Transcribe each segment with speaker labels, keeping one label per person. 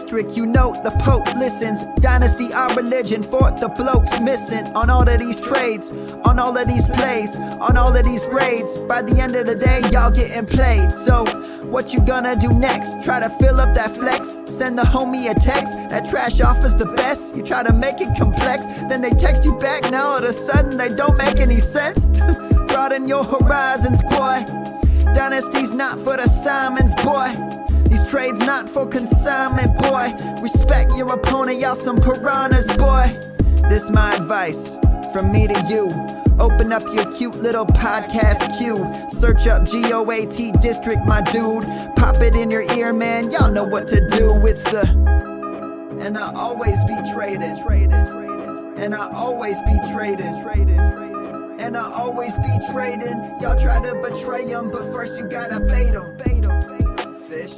Speaker 1: district, you know the Pope listens. Dynasty, our religion, for the blokes missing. On all of these trades, on all of these plays, on all of these grades. By the end of the day, y'all getting played. So, what you gonna do next? Try to fill up that flex? Send the homie a text? That trash offer's the best? You try to make it complex, then they text you back. Now all of a sudden they don't make any sense. Broaden your horizons, boy. Dynasty's not for the Simons, boy. These trades not for consignment, boy. Respect your opponent, y'all some piranhas, boy. This my advice, from me to you. Open up your cute little podcast queue. Search up GOAT District, my dude. Pop it in your ear, man, y'all know what to do. It's the... And I always be trading. And I always be trading. And I always be trading. Y'all try to betray them, but first you gotta bait them. Fish.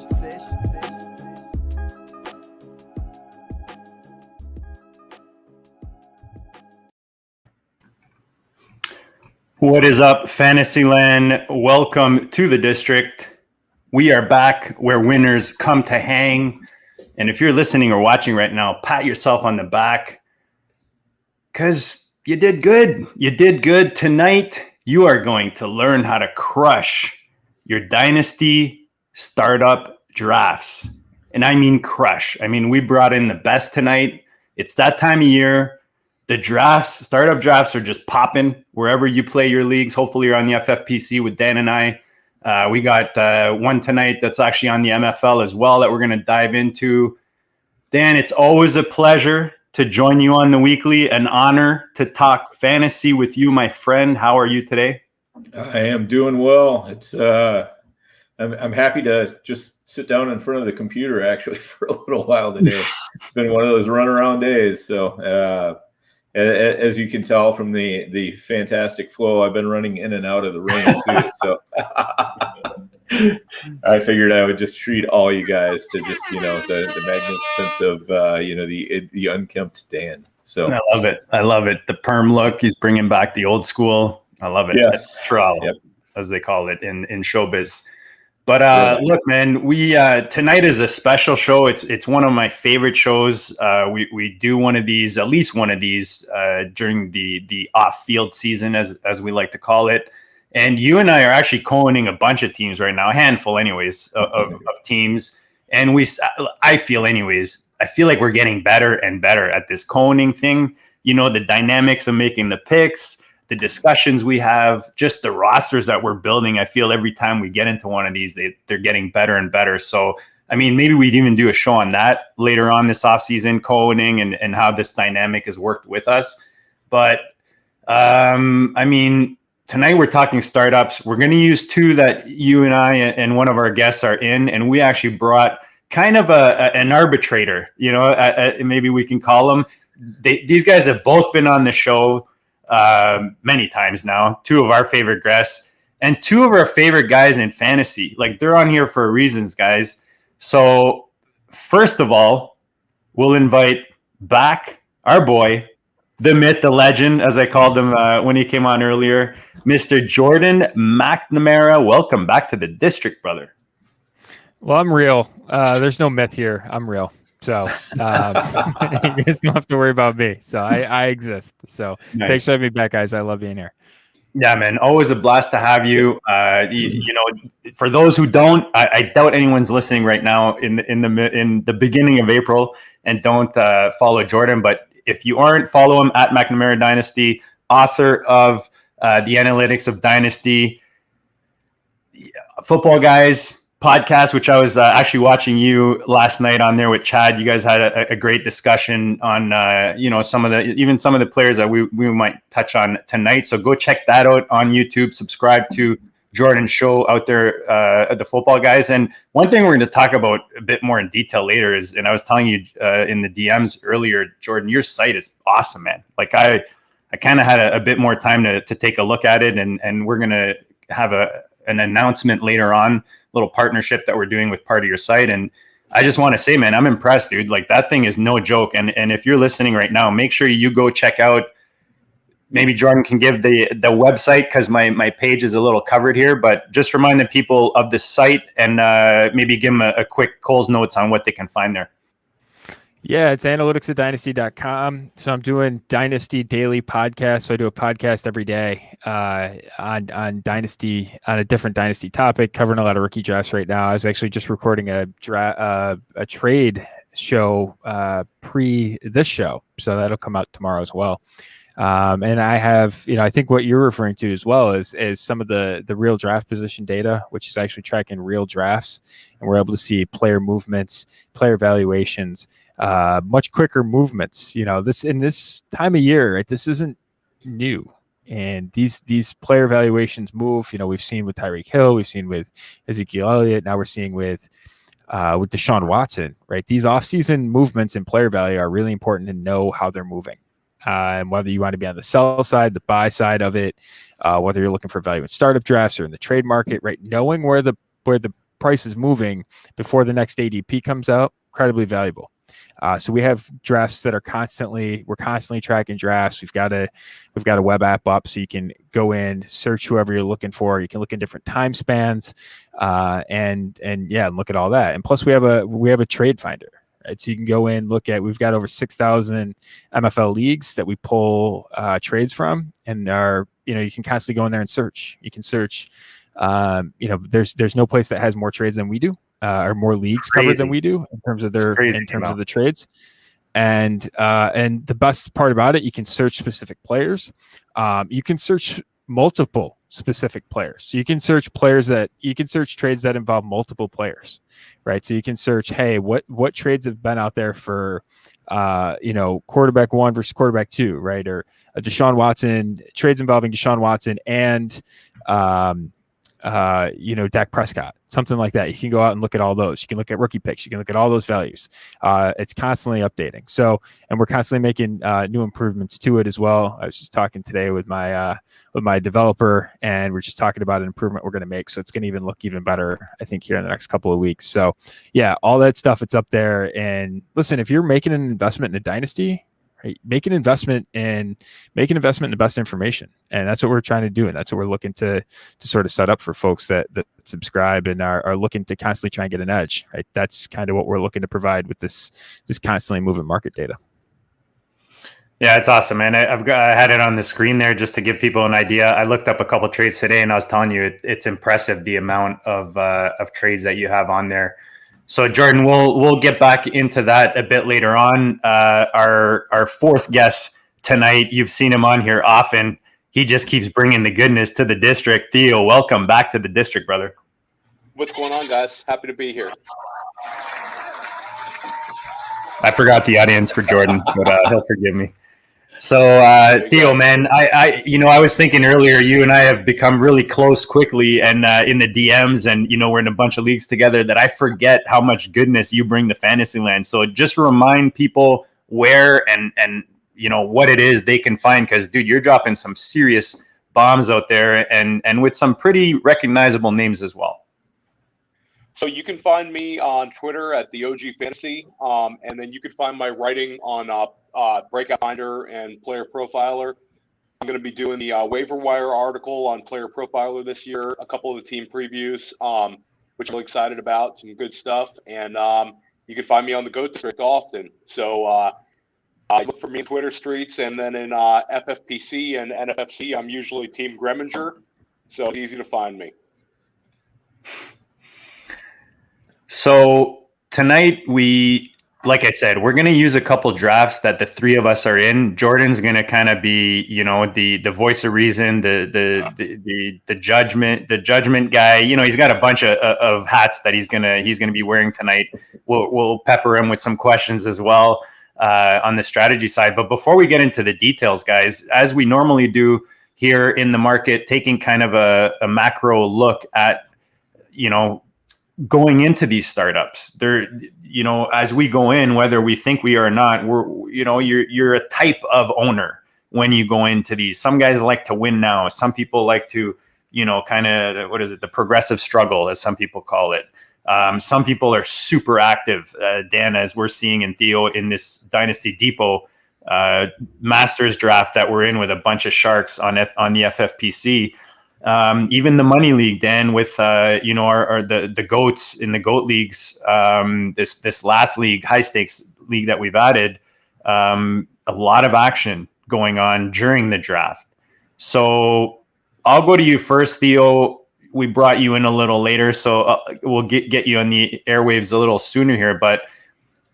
Speaker 2: What is up, Fantasyland? Welcome to the district. We are back where winners come to hang. And if you're listening or watching right now, pat yourself on the back because you did good. You did good. Tonight, you are going to learn how to crush your Dynasty startup drafts. And I mean crush. I mean, we brought in the best tonight. It's that time of year. The drafts, startup drafts are just popping wherever you play your leagues. Hopefully you're on the FFPC with Dan and I. We got one tonight that's actually on the MFL as well that we're going to dive into. Dan, it's always a pleasure to join you on the weekly. An honor to talk fantasy with you, my friend. How are you today?
Speaker 3: I am doing well. It's I'm happy to just sit down in front of the computer actually for a little while today. It's been one of those runaround days. So as you can tell from the fantastic flow, I've been running in and out of the ring too. So I figured I would just treat all you guys to just, the magnificence of, the unkempt Dan. So
Speaker 2: I love it. I love it. The perm look, he's bringing back the old school. I love it.
Speaker 3: Yes.
Speaker 2: Yep. As they call it in showbiz. But look, man, we tonight is a special show. It's one of my favorite shows. We do at least one of these during the off-field season, as we like to call it. And you and I are actually co-owning a bunch of teams right now, a handful, anyways, of teams. And I feel like we're getting better and better at this co-owning thing. The dynamics of making the picks, the discussions we have, just the rosters that we're building. I feel every time we get into one of these, they're getting better and better. So, I mean, maybe we'd even do a show on that later on this offseason, co-owning and how this dynamic has worked with us. But, tonight we're talking startups. We're going to use two that you and I and one of our guests are in, and we actually brought kind of an arbitrator, maybe we can call them. These guys have both been on the show many times now, two of our favorite guests and two of our favorite guys in fantasy. Like, they're on here for reasons, guys. So first of all, we'll invite back our boy, the myth, the legend, as I called him when he came on earlier, Mr. Jordan McNamara. Welcome back to the district, brother.
Speaker 4: Well, I'm real. There's no myth here. I'm real. So you guys don't have to worry about me. So I exist. So nice. Thanks for having me back, guys. I love being here.
Speaker 2: Yeah, man. Always a blast to have you. For those who don't, I doubt anyone's listening right now in the beginning of April and don't follow Jordan. But if you aren't, follow him at McNamara Dynasty, author of The Analytics of Dynasty, Football Guys podcast, which I was actually watching you last night on there with Chad. You guys had a great discussion on, some of the players that we might touch on tonight. So go check that out on YouTube. Subscribe to Jordan's show out there at the Football Guys. And one thing we're going to talk about a bit more in detail later is, and I was telling you in the DMs earlier, Jordan, your site is awesome, man. Like I kind of had a bit more time to take a look at it, and we're going to have an announcement later on, little partnership that we're doing with part of your site. And I just want to say, man, I'm impressed, dude. Like, that thing is no joke. And if you're listening right now, make sure you go check out. Maybe Jordan can give the website, because my page is a little covered here, but just remind the people of the site and maybe give them a quick Cole's notes on what they can find there.
Speaker 4: Yeah, it's analytics@dynasty.com. So I'm doing Dynasty daily podcast. So I do a podcast every day on Dynasty, on a different Dynasty topic, covering a lot of rookie drafts right now. I was actually just recording a trade show pre this show, so that'll come out tomorrow as well. And I have, I think what you're referring to as well is some of the real draft position data, which is actually tracking real drafts, and we're able to see player movements, player valuations, much quicker movements. This in this time of year, right? This isn't new, and these player valuations move. We've seen with Tyreek Hill, we've seen with Ezekiel Elliott, now we're seeing with Deshaun Watson, right? These offseason movements in player value are really important to know how they're moving. And whether you want to be on the sell side, the buy side of it, whether you're looking for value in startup drafts or in the trade market, right? Knowing where the price is moving before the next ADP comes out, incredibly valuable. So we have drafts that we're constantly tracking drafts. We've got a web app up, so you can go in, search whoever you're looking for. You can look in different time spans, and look at all that. And plus, we have a trade finder. Right? So you can go in, we've got over 6,000 MFL leagues that we pull trades from, and you can constantly go in there and search. You can search. There's no place that has more trades than we do, or more leagues covered than we do in terms of of the trades. And the best part about it, you can search specific players. You can search multiple specific players. So you can search trades that involve multiple players, right? So you can search, hey, what trades have been out there for, quarterback 1 versus quarterback 2, right? Or a Deshaun Watson, trades involving Deshaun Watson and, Dak Prescott, something like that. You can go out and look at all those. You can look at rookie picks. You can look at all those values. It's constantly updating. So, and we're constantly making new improvements to it as well. I was just talking today with my developer, and we're just talking about an improvement we're going to make. So it's going to look even better, I think, here in the next couple of weeks. So yeah, all that stuff, it's up there. And listen, if you're making an investment in a dynasty, right, make an investment in the best information, and that's what we're trying to do, and that's what we're looking to sort of set up for folks that subscribe and are looking to constantly try and get an edge. Right, that's kind of what we're looking to provide with this constantly moving market data.
Speaker 2: Yeah, it's awesome, man. I had it on the screen there just to give people an idea. I looked up a couple of trades today, and I was telling you it's impressive the amount of trades that you have on there. So Jordan, we'll get back into that a bit later on. Our fourth guest tonight, you've seen him on here often. He just keeps bringing the goodness to the district. Theo, welcome back to the district, brother.
Speaker 5: What's going on, guys? Happy to be here.
Speaker 2: I forgot the audience for Jordan, but he'll forgive me. So Theo, man, I was thinking earlier, you and I have become really close quickly, and in the DMs, and we're in a bunch of leagues together, that I forget how much goodness you bring to Fantasyland. So just remind people where and what it is they can find, because dude, you're dropping some serious bombs out there, and with some pretty recognizable names as well.
Speaker 5: So you can find me on Twitter at the OG Fantasy, and then you can find my writing on Breakout Finder and Player Profiler. I'm going to be doing the waiver wire article on Player Profiler this year, a couple of the team previews, which I'm really excited about, some good stuff. And you can find me on the GOAT District often. So look for me in Twitter streets, and then in FFPC and NFFC, I'm usually Team Greminger, so it's easy to find me.
Speaker 2: So tonight like I said, we're going to use a couple drafts that the three of us are in. Jordan's going to kind of be, the voice of reason, the judgment guy. He's got a bunch of hats that he's going to be wearing tonight. We'll pepper him with some questions as well on the strategy side. But before we get into the details, guys, as we normally do here in the market, taking kind of a macro look at, going into these startups, as we go in, whether we think we are or not, you're a type of owner when you go into these. Some guys like to win now. Some people like to, kind of, the progressive struggle, as some people call it. Some people are super active, Dan, as we're seeing in Theo in this Dynasty Depot Masters draft that we're in with a bunch of sharks on the FFPC. Even the money league, Dan, with the goats in the goat leagues, this last league, high stakes league that we've added, a lot of action going on during the draft. So I'll go to you first, Theo. We brought you in a little later, so we'll get you on the airwaves a little sooner here. But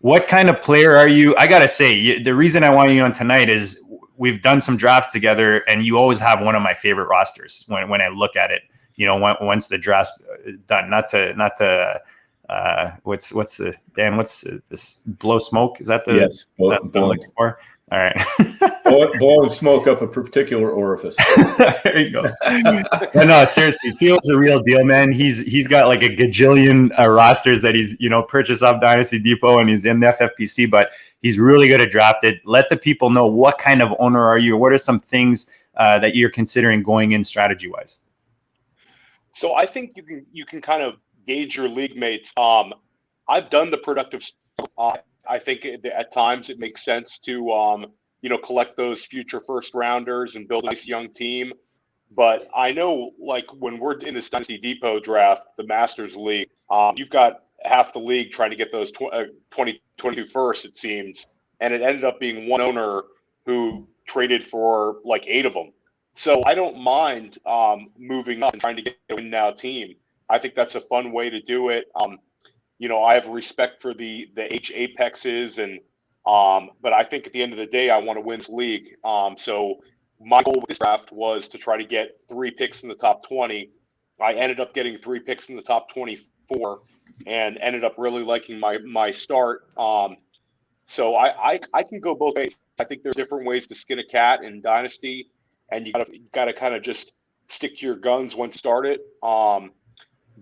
Speaker 2: what kind of player are you? I got to say, the reason I want you on tonight is we've done some drafts together, and you always have one of my favorite rosters when I look at it. You know, once the draft's done, not to what's this blow smoke? Is that the
Speaker 3: yes?
Speaker 2: Blowing for? All right.
Speaker 3: blowing smoke up a particular orifice.
Speaker 2: There you go. But no, seriously, Theo's a real deal, man. He's got like a gajillion rosters that he's purchased off Dynasty Depot, and he's in the FFPC, but he's really good at drafted. Let the people know, what kind of owner are you? What are some things that you're considering going in strategy wise?
Speaker 5: So I think you can kind of gauge your league mates. I've done the productive. I think at times it makes sense to collect those future first rounders and build a nice young team. But I know, like, when we're in this Dynasty Depot draft, the Masters League, you've got half the league trying to get those 2022 firsts, it seems, and it ended up being one owner who traded for like 8 of them. So I don't mind moving up and trying to get a win now team. I think that's a fun way to do it. I have respect for the Apexes, and but I think at the end of the day, I want to win this league. So my goal with this draft was to try to get 3 picks in the top 20. I ended up getting 3 picks in the top 24, and ended up really liking my start. So I can go both ways. I think there's different ways to skin a cat in Dynasty, and you gotta kind of just stick to your guns once you start it.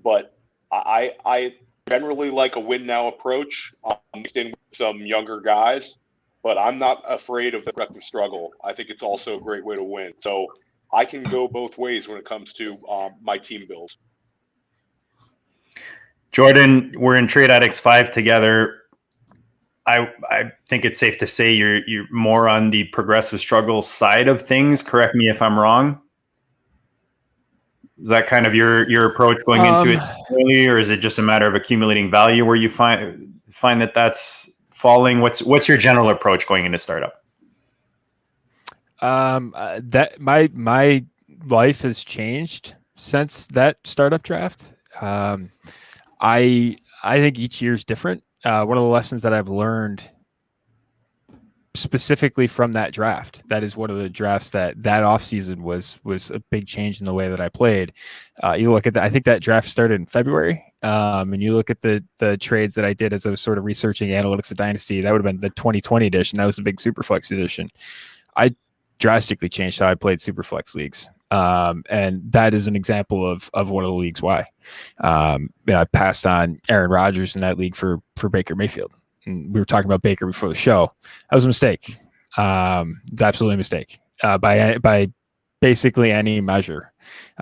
Speaker 5: But I generally like a win now approach, mixed in with some younger guys, but I'm not afraid of the productive struggle. I think it's also a great way to win. So I can go both ways when it comes to my team builds.
Speaker 2: Jordan, we're in Trade Addicts 5 together. I think it's safe to say you're more on the progressive struggle side of things. Correct me if I'm wrong. Is that kind of your approach going into it early, or is it just a matter of accumulating value where you find that that's falling? What's your general approach going into startup?
Speaker 4: That my life has changed since that startup draft. I think each year is different. One of the lessons that I've learned specifically from that draft, that is one of the drafts that offseason was a big change in the way that I played. You look at that, I think that draft started in February. And you look at the trades that I did as I was sort of researching analytics of Dynasty, that would have been the 2020 edition. That was the big Superflex edition. I drastically changed how I played Superflex leagues. And that is an example of one of the leagues why. I passed on Aaron Rodgers in that league for Baker Mayfield. And we were talking about Baker before the show. That was a mistake. It's absolutely a mistake. By basically any measure,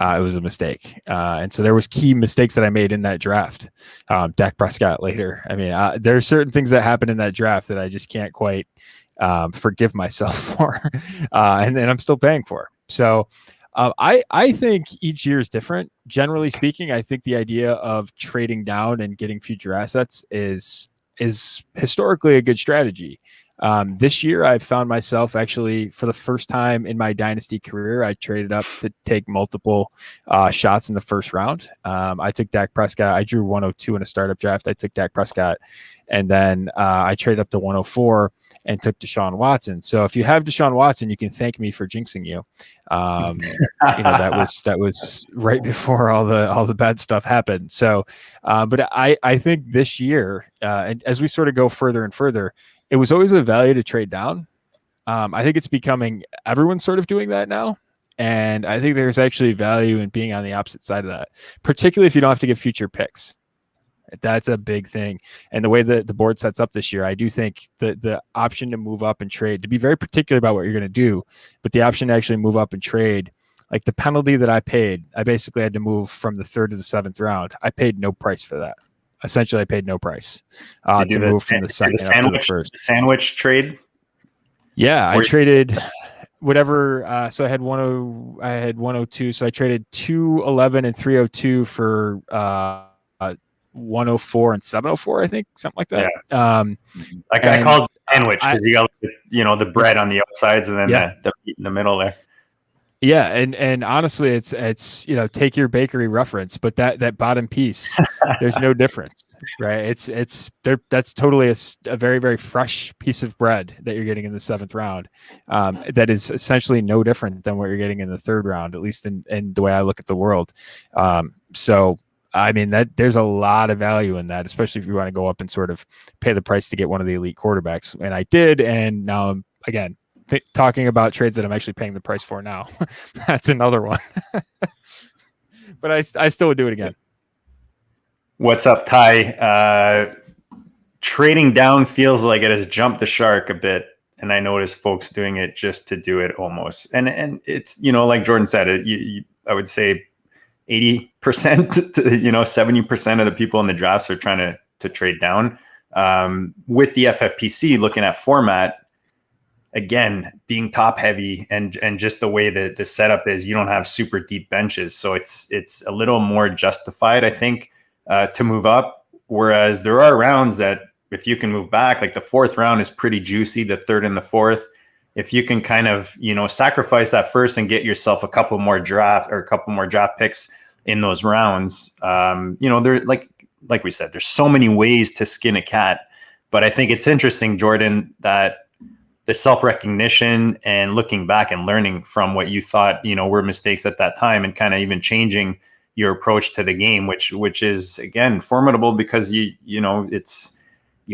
Speaker 4: it was a mistake. And so there was key mistakes that I made in that draft. Dak Prescott later. I mean, there are certain things that happened in that draft that I just can't quite forgive myself for. And I'm still paying for. So I think each year is different. Generally speaking, I think the idea of trading down and getting future assets is historically a good strategy. This year, I've found myself actually, for the first time in my Dynasty career, I traded up to take multiple shots in the first round. I took Dak Prescott. I drew 102 in a startup draft. I took Dak Prescott, and then I traded up to 104 and took Deshaun Watson. So if you have Deshaun Watson, you can thank me for jinxing you. That was right before all the bad stuff happened. So, but I think this year, and as we sort of go further and further, it was always a value to trade down. I think it's becoming, everyone's sort of doing that now. And I think there's actually value in being on the opposite side of that, particularly if you don't have to get future picks. That's a big thing. And the way that the board sets up this year, I do think the option to move up and trade, to be very particular about what you're going to do, but the option to actually move up and trade, like the penalty that I paid, I basically had to move from the 3rd to the 7th round. I paid no price for that. Essentially, I paid no price to move from the 2nd up to the 1st.
Speaker 2: Sandwich trade?
Speaker 4: Yeah, I traded whatever. So I had 102. So I traded 211 and 302 for 104 and 704, I think, something like that.
Speaker 2: Yeah. I call it sandwich because you got, the bread on the outsides and then the meat in the middle there.
Speaker 4: Yeah, and honestly, it's take your bakery reference, but that bottom piece, there's no difference, right? That's totally a very, very fresh piece of bread that you're getting in the 7th round. That is essentially no different than what you're getting in the 3rd round, at least in the way I look at the world. So I mean that there's a lot of value in that, especially if you want to go up and sort of pay the price to get one of the elite quarterbacks. And I did, and now I'm again talking about trades that I'm actually paying the price for now. That's another one. But I still would do it again.
Speaker 2: What's up, Ty? Trading down feels like it has jumped the shark a bit, and I notice folks doing it just to do it almost. And it's like Jordan said, I would say 80% to 70% of the people in the drafts are trying to trade down. With the FFPC, looking at format, again, being top heavy and just the way that the setup is, you don't have super deep benches. So it's a little more justified, I think, to move up. Whereas there are rounds that if you can move back, like the 4th round is pretty juicy, the 3rd and the 4th. If you can kind of, sacrifice that first and get yourself a couple more draft picks in those rounds, they're like we said, there's so many ways to skin a cat. But I think it's interesting, Jordan, that the self-recognition and looking back and learning from what you thought, were mistakes at that time and kind of even changing your approach to the game, which is, again, formidable because you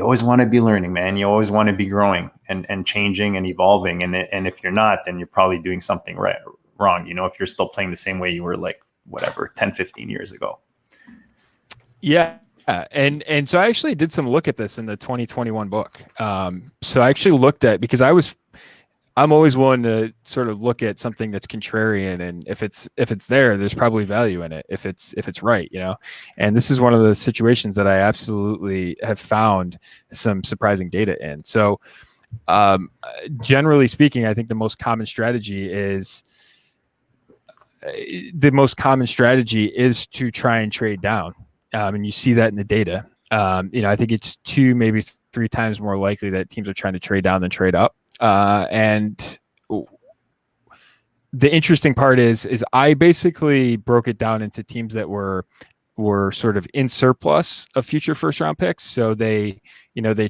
Speaker 2: always want to be learning, man. You always want to be growing and changing and evolving. And if you're not, then you're probably doing something wrong. If you're still playing the same way you were 10, 15 years ago.
Speaker 4: Yeah. And so I actually did some look at this in the 2021 book. So I actually looked at, because I'm always willing to sort of look at something that's contrarian, and if it's there, there's probably value in it if it's right, and this is one of the situations that I absolutely have found some surprising data in. So generally speaking, I think the most common strategy is to try and trade down. And you see that in the data. I think it's 2, maybe 3 times more likely that teams are trying to trade down than trade up. And the interesting part is I basically broke it down into teams that were sort of in surplus of future 1st round picks. So they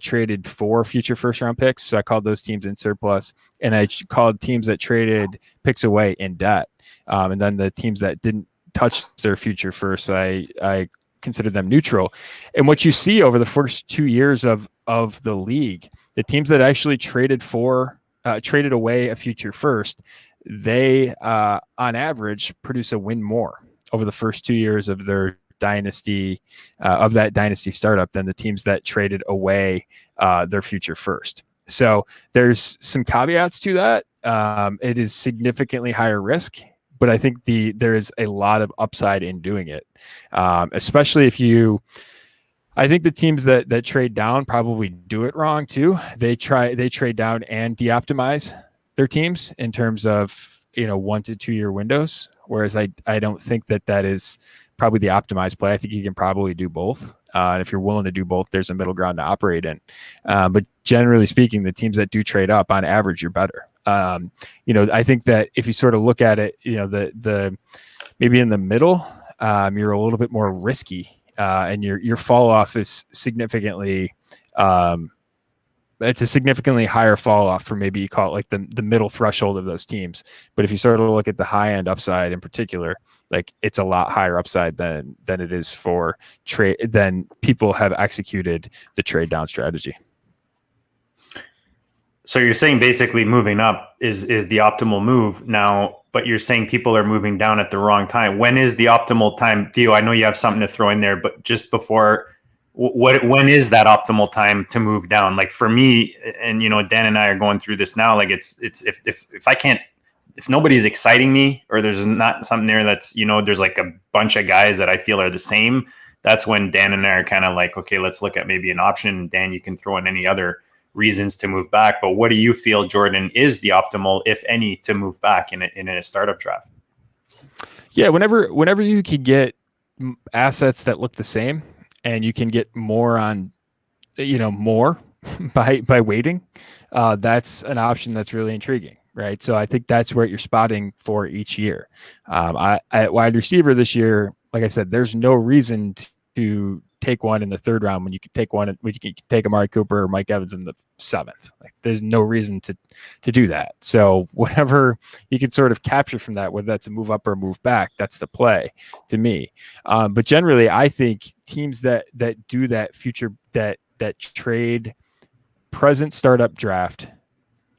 Speaker 4: traded 4 future 1st round picks. So I called those teams in surplus, and I called teams that traded picks away in debt. And then the teams that didn't touch their future first, I consider them neutral. And what you see over the first 2 years of the league, the teams that actually traded away a future first, they on average produce a win more over the first 2 years of their dynasty, of that dynasty startup, than the teams that traded away their future first. So there's some caveats to that. It is significantly higher risk, but I think there is a lot of upside in doing it, especially I think the teams that trade down probably do it wrong too. They trade down and de-optimize their teams in terms of 1 to 2 year windows, whereas I don't think that is probably the optimized play. I think you can probably do both. And if you're willing to do both, there's a middle ground to operate in. But generally speaking, the teams that do trade up, on average, you're better. I think that if you sort of look at it, the maybe in the middle, you're a little bit more risky, and your fall off is significantly, it's a significantly higher fall off for, maybe you call it like the middle threshold of those teams. But if you sort of look at the high end upside in particular, like it's a lot higher upside than it is for trade, than people have executed the trade down strategy.
Speaker 2: So you're saying basically moving up is the optimal move now, but you're saying people are moving down at the wrong time. When is the optimal time? Theo, I know you have something to throw in there, but just before, when is that optimal time to move down? Like for me, and Dan and I are going through this now, like it's if nobody's exciting me, or there's not something there that's, there's like a bunch of guys that I feel are the same, that's when Dan and I are kind of like, okay, let's look at maybe an option. Dan, you can throw in any other reasons to move back. But what do you feel, Jordan, is the optimal, if any, to move back in a startup draft?
Speaker 4: Yeah, whenever you could get assets that look the same and you can get more on, more by waiting, that's an option that's really intriguing, right? So I think that's what you're spotting for each year. At wide receiver this year, like I said, there's no reason to take one in the third round when you could take Amari Cooper or Mike Evans in the 7th. Like, there's no reason to do that. So whatever you can sort of capture from that, whether that's a move up or a move back, that's the play to me. But generally, I think teams that do that future that trade present startup draft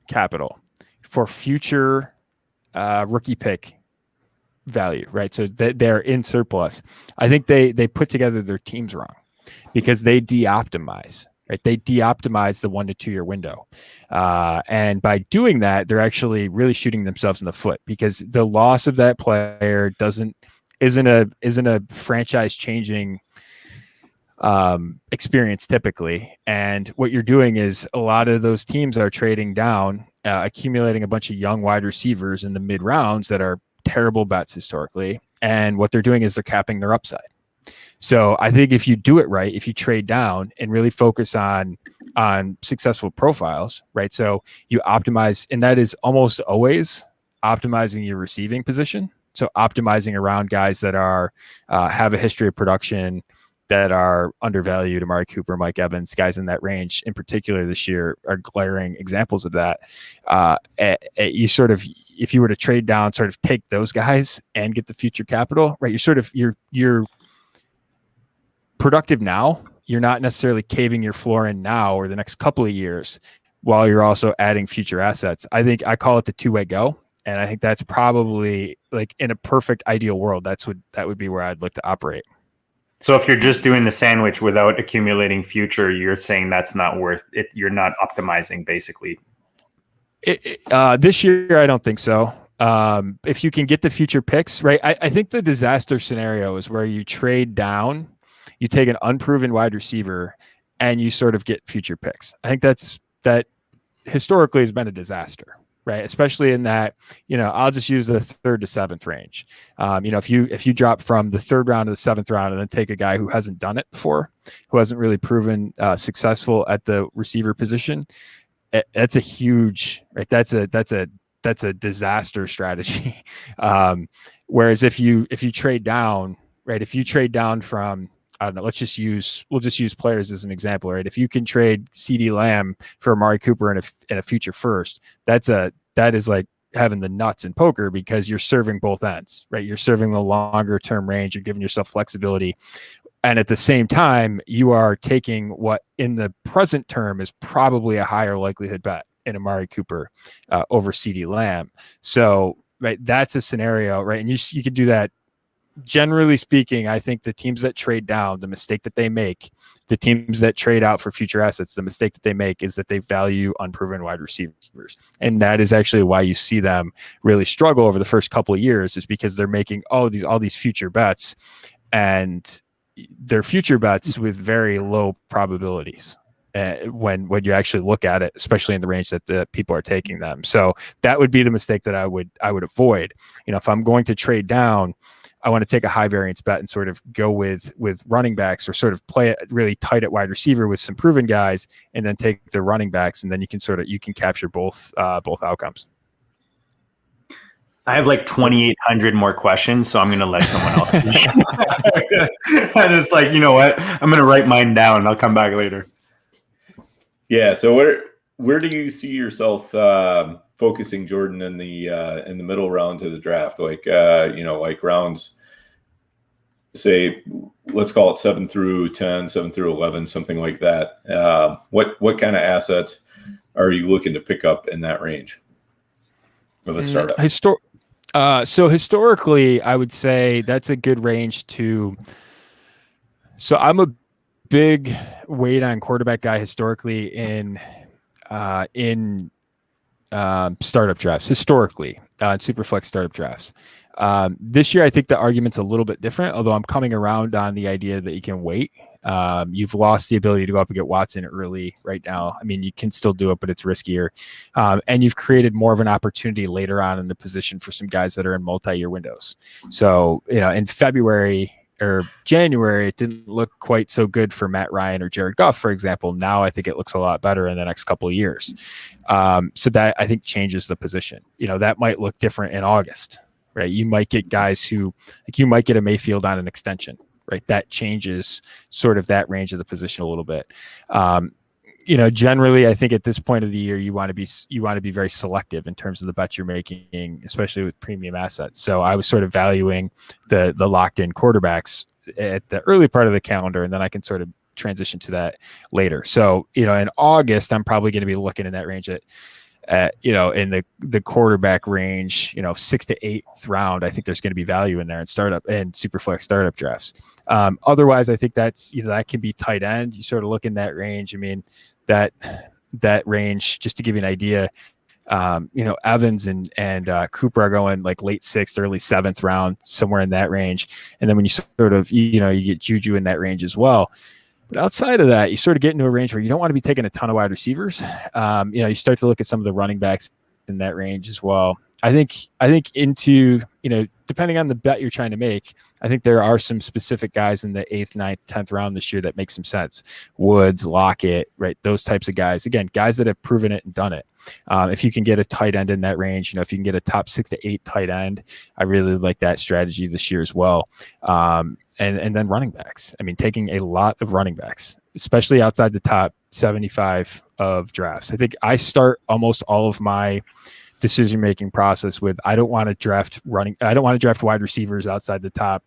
Speaker 4: capital for future rookie pick value, right? So they're in surplus. I think they put together their teams wrong because they de-optimize, right? They de-optimize the 1 to 2 year window. And by doing that, they're actually really shooting themselves in the foot, because the loss of that player isn't a franchise changing experience typically. And what you're doing is a lot of those teams are trading down, accumulating a bunch of young wide receivers in the mid rounds that are terrible bets historically. And what they're doing is they're capping their upside. So I think if you do it right, if you trade down and really focus on successful profiles, right? So you optimize, and that is almost always optimizing your receiving position. So optimizing around guys that are have a history of production, that are undervalued. Amari Cooper, Mike Evans, guys in that range in particular this year are glaring examples of that. You sort of, if you were to trade down, sort of take those guys and get the future capital, right? You're productive now. You're not necessarily caving your floor in now or the next couple of years while you're also adding future assets. I think I call it the two-way go. And I think that's probably, like, in a perfect ideal world, that would be where I'd look to operate.
Speaker 2: So if you're just doing the sandwich without accumulating future, you're saying that's not worth it. You're not optimizing, basically.
Speaker 4: This year, I don't think so. If you can get the future picks, right? I think the disaster scenario is where you trade down, you take an unproven wide receiver, and you sort of get future picks. I think that historically has been a disaster, right? Especially in that, I'll just use the 3rd to 7th range. If you drop from the 3rd round to the 7th round and then take a guy who hasn't done it before, who hasn't really proven successful at the receiver position, that's a huge, right? That's a disaster strategy. Whereas if you trade down, right? If you trade down from, I don't know, we'll just use players as an example, right? If you can trade CeeDee Lamb for Amari Cooper and a future first, that is like having the nuts in poker, because you're serving both ends, right? You're serving the longer term range, you're giving yourself flexibility. And at the same time, you are taking what in the present term is probably a higher likelihood bet in Amari Cooper over CeeDee Lamb. So, right, that's a scenario, right? And you could do that. Generally speaking, I think the teams that trade down, the mistake that they make, the teams that trade out for future assets, the mistake that they make is that they value unproven wide receivers. And that is actually why you see them really struggle over the first couple of years, is because they're making all these future bets, and they're future bets with very low probabilities when you actually look at it, especially in the range that the people are taking them. So that would be the mistake that I would avoid. If I'm going to trade down, I want to take a high variance bet and sort of go with running backs, or sort of play it really tight at wide receiver with some proven guys, and then take the running backs, and then you can capture both outcomes.
Speaker 2: I have like 2,800 more questions, so I'm going to let someone else. I'm just like, you know what? I'm going to write mine down, and I'll come back later.
Speaker 3: Yeah. So where do you see yourself focusing, Jordan, in the middle rounds of the draft? Like rounds, say, let's call it 7 through 10, 7 through 11, something like that. What kind of assets are you looking to pick up in that range of a startup?
Speaker 4: So historically, I would say that's a good range to. So I'm a big weight on quarterback guy historically in startup drafts, historically, Superflex startup drafts. This year, I think the argument's a little bit different, although I'm coming around on the idea that you can wait. You've lost the ability to go up and get Watson early right now. I mean, you can still do it, but it's riskier. And you've created more of an opportunity later on in the position for some guys that are in multi-year windows. So, in February, or January, it didn't look quite so good for Matt Ryan or Jared Goff, for example. Now I think it looks a lot better in the next couple of years. So that I think changes the position. That might look different in August, right? You might get guys who, like, you might get a Mayfield on an extension, right? That changes sort of that range of the position a little bit. Generally, I think at this point of the year, you want to be very selective in terms of the bets you're making, especially with premium assets. So I was sort of valuing the locked in quarterbacks at the early part of the calendar, and then I can sort of transition to that later. So, in August, I'm probably going to be looking in that range at in the quarterback range, 6th to 8th round. I think there's going to be value in there in startup and superflex startup drafts. Otherwise, I think that's, that can be tight end. You sort of look in that range. I mean, that range, just to give you an idea, Evans and Cooper are going like late 6th, early 7th round, somewhere in that range. And then when you sort of, you get Juju in that range as well. But outside of that, you sort of get into a range where you don't want to be taking a ton of wide receivers. You start to look at some of the running backs in that range as well. I think into, depending on the bet you're trying to make, I think there are some specific guys in the 8th, 9th, 10th round this year that make some sense. Woods, Lockett, right? Those types of guys. Again, guys that have proven it and done it. If you can get a tight end in that range, if you can get a top 6 to 8 tight end, I really like that strategy this year as well. And then running backs. I mean, taking a lot of running backs, especially outside the top 75 of drafts. I think I start almost all of my decision-making process with, I don't want to draft wide receivers outside the top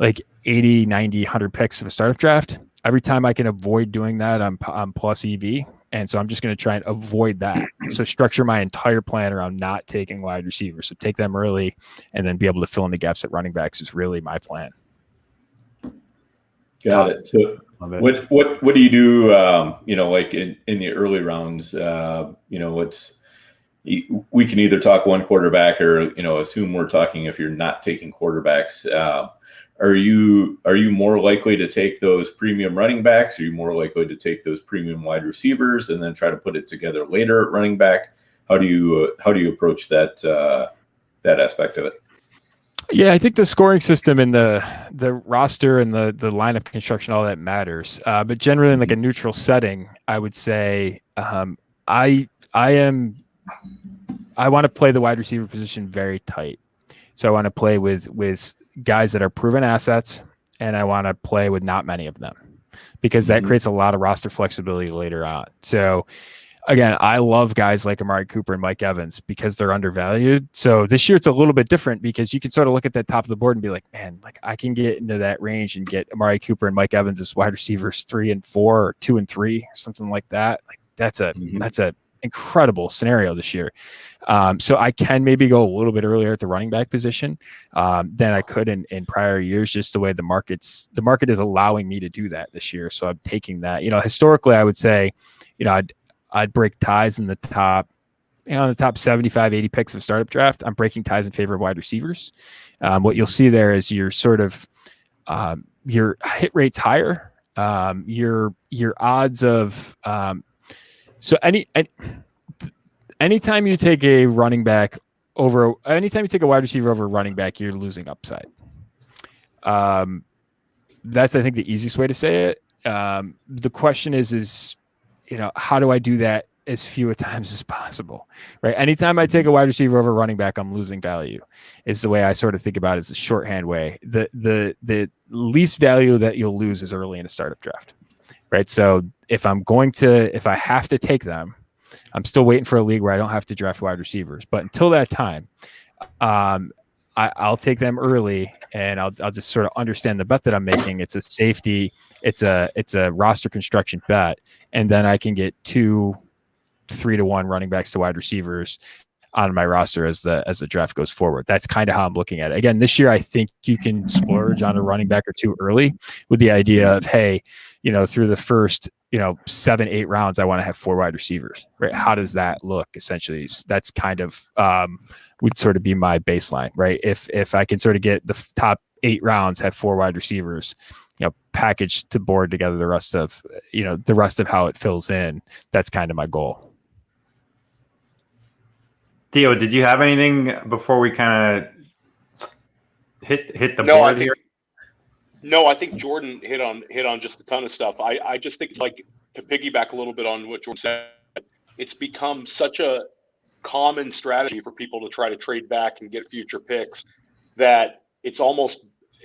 Speaker 4: like 80, 90, 100 picks of a startup draft. Every time I can avoid doing that, I'm plus EV. And so I'm just going to try and avoid that. So structure my entire plan around not taking wide receivers. So take them early and then be able to fill in the gaps at running backs is really my plan.
Speaker 3: Got it. So what do you do, like in the early rounds, we can either talk one quarterback or, assume we're talking if you're not taking quarterbacks. Are you more likely to take those premium running backs? Are you more likely to take those premium wide receivers and then try to put it together later at running back? How do you approach that aspect of it?
Speaker 4: Yeah, I think the scoring system and the roster and the lineup construction, all that matters. But generally in like a neutral setting, I would say I want to play the wide receiver position very tight. So I want to play with guys that are proven assets, and I want to play with not many of them because that creates a lot of roster flexibility later on. So again, I love guys like Amari Cooper and Mike Evans because they're undervalued. So this year it's a little bit different because you can sort of look at that top of the board and be like, man, like I can get into that range and get Amari Cooper and Mike Evans as wide receivers 3 and 4 or 2 and 3, something like that. Like that's a incredible scenario this year. So I can maybe go a little bit earlier at the running back position than I could in prior years, just the way the market is allowing me to do that this year. So I'm taking that. Historically, I would say, I'd break ties in the top, the top 75, 80 picks of a startup draft. I'm breaking ties in favor of wide receivers. What you'll see there is your sort of your hit rate's higher. Your odds of so anytime you take a running back over, anytime you take a wide receiver over a running back, you're losing upside. That's, I think, the easiest way to say it. The question is, how do I do that as few times as possible, right? Anytime I take a wide receiver over a running back, I'm losing value is the way I sort of think about it, as a shorthand way. The least value that you'll lose is early in a startup draft, right? So if I have to take them, I'm still waiting for a league where I don't have to draft wide receivers. But until that time, I'll take them early, and I'll just sort of understand the bet that I'm making. It's a safety, it's a roster construction bet, and then I can get 2 3-to-1 running backs to wide receivers on my roster as the draft goes forward. That's kind of how I'm looking at it. Again, this year I think you can splurge on a running back or 2 early with the idea of, hey, through the first 7, 8 rounds, I want to have 4 wide receivers, right? How does that look? Essentially, that's kind of would sort of be my baseline, right? If I can sort of get the top 8 rounds, have 4 wide receivers, package to board together the rest of how it fills in. That's kind of my goal.
Speaker 2: Theo, did you have anything before we kind of hit the
Speaker 5: No,
Speaker 2: board here?
Speaker 5: No, I think Jordan hit on just a ton of stuff. I just think, like, to piggyback a little bit on what Jordan said, it's become such a common strategy for people to try to trade back and get future picks that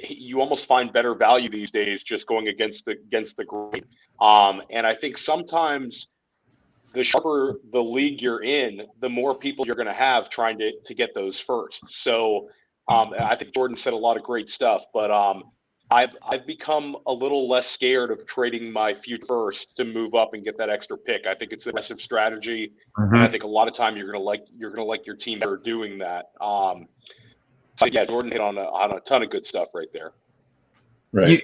Speaker 5: you almost find better value these days just going against the grain. And I think sometimes the sharper the league you're in, the more people you're going to have trying to get those first. So I think Jordan said a lot of great stuff, but I've become a little less scared of trading my future first to move up and get that extra pick. I think it's an aggressive strategy, and I think a lot of time you're gonna like your team better doing that. So yeah, Jordan hit on a ton of good stuff right there.
Speaker 3: Right.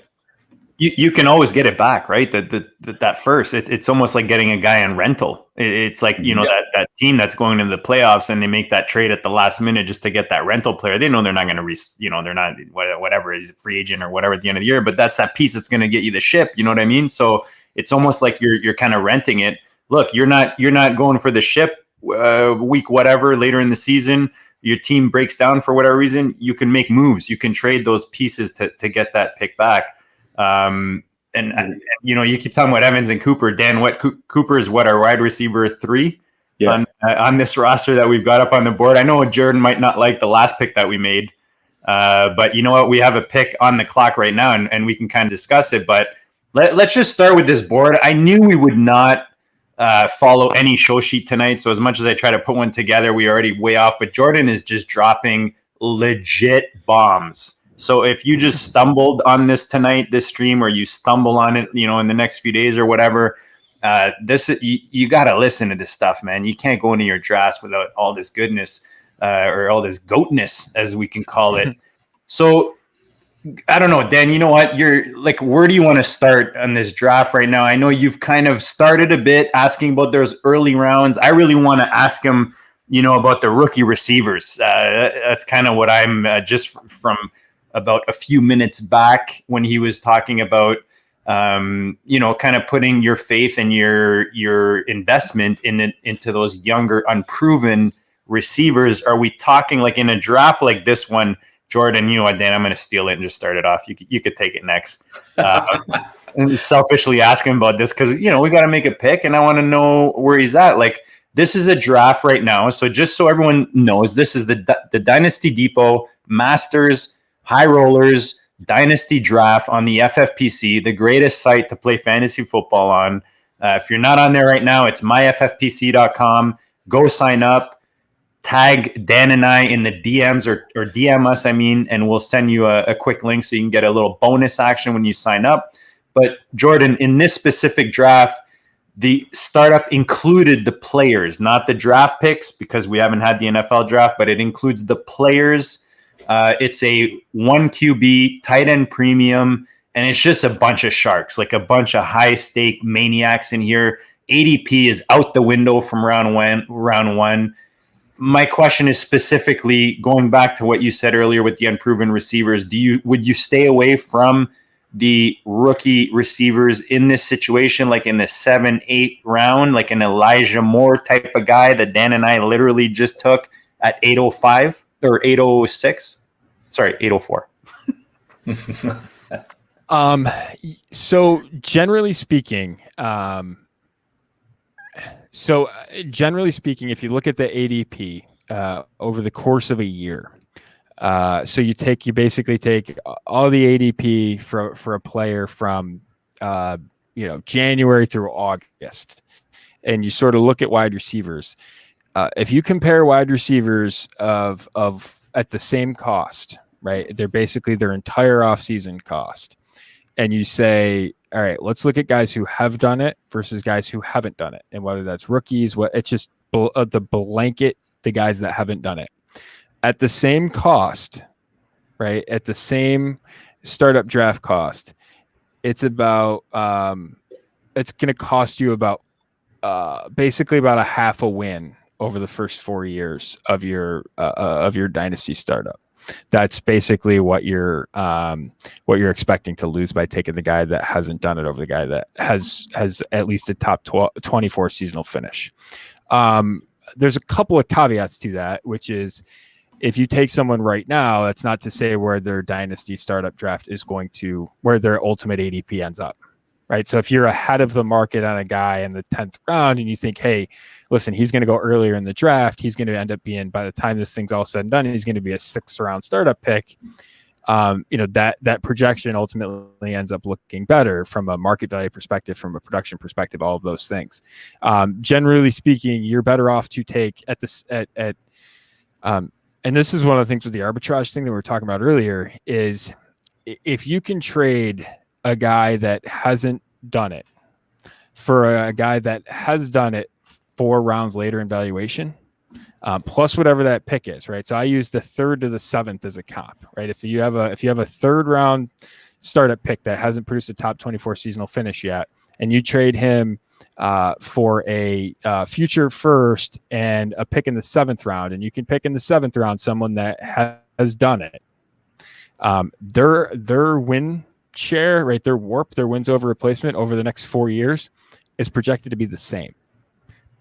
Speaker 2: You can always get it back, right? That first, it's almost like getting a guy on rental. It's like, that team that's going into the playoffs and they make that trade at the last minute just to get that rental player. They know they're not going to they're not whatever is a free agent or whatever at the end of the year, but that's that piece that's going to get you the ship. You know what I mean? So it's almost like you're kind of renting it. Look, you're not going for the ship week whatever later in the season. Your team breaks down for whatever reason. You can make moves. You can trade those pieces to get that pick back. And you keep talking about Evans and Cooper. Dan, Cooper is our wide receiver 3 on this roster that we've got up on the board. I know Jordan might not like the last pick that we made, but you know what? We have a pick on the clock right now, and we can kind of discuss it. But let's just start with this board. I knew we would not follow any show sheet tonight, so as much as I try to put one together, we are already way off. But Jordan is just dropping legit bombs. So if you just stumbled on this stream, or you stumble on it, in the next few days or whatever, you got to listen to this stuff, man. You can't go into your drafts without all this goodness, or all this goatness, as we can call it. So I don't know, Dan, you know what? You're like, where do you want to start on this draft right now? I know you've kind of started a bit asking about those early rounds. I really want to ask him, about the rookie receivers. That's kind of what I'm just from about a few minutes back when he was talking about, kind of putting your faith and your investment into those younger, unproven receivers. Are we talking like in a draft like this one, Jordan? Dan, I'm going to steal it and just start it off. You could take it next. And selfishly ask him about this because, we got to make a pick and I want to know where he's at. Like, this is a draft right now. So just so everyone knows, this is the Dynasty Depot Masters High Rollers Dynasty Draft on the FFPC, the greatest site to play fantasy football on. If you're not on there right now, it's myffpc.com. Go sign up. Tag Dan and I in the DMs or DM us, and we'll send you a quick link so you can get a little bonus action when you sign up. But Jordan, in this specific draft, the startup included the players, not the draft picks, because we haven't had the NFL draft, but it includes the players. It's a 1 QB tight end premium, and it's just a bunch of sharks, like a bunch of high stake maniacs in here. ADP is out the window from round one. My question is specifically going back to what you said earlier with the unproven receivers. Would you stay away from the rookie receivers in this situation, like in the 7-8 round, like an Elijah Moore type of guy that Dan and I literally just took at 805 or 806? Sorry, 804.
Speaker 4: So generally speaking, if you look at the ADP over the course of a year, so you basically take all the ADP for a player from January through August, and you sort of look at wide receivers. If you compare wide receivers of at the same cost, right? They're basically their entire offseason cost. And you say, all right, let's look at guys who have done it versus guys who haven't done it. And whether that's rookies, it's just the blanket, the guys that haven't done it. At the same cost, right? At the same startup draft cost, it's about, it's going to cost you about, basically about a half a win over the first 4 years of your dynasty startup. That's basically what you're expecting to lose by taking the guy that hasn't done it over the guy that has at least a top 24 seasonal finish. There's a couple of caveats to that, which is if you take someone right now, that's not to say where their dynasty startup draft is going to, where their ultimate ADP ends up, right? So if you're ahead of the market on a guy in the 10th round and you think, hey, listen, he's going to go earlier in the draft, he's going to end up being, by the time this thing's all said and done, he's going to be a 6th round startup pick. That projection ultimately ends up looking better from a market value perspective, from a production perspective, all of those things. Generally speaking, you're better off to take and this is one of the things with the arbitrage thing that we were talking about earlier, is if you can trade a guy that hasn't done it for a guy that has done it 4 rounds later in valuation, plus whatever that pick is, right? So I use the 3rd to the 7th as a comp, right? If you have a 3rd round startup pick that hasn't produced a top 24 seasonal finish yet, and you trade him for a future first and a pick in the 7th round, and you can pick in the 7th round someone that has done it. Their win share, right? Their WARP, their wins over replacement over the next 4 years is projected to be the same.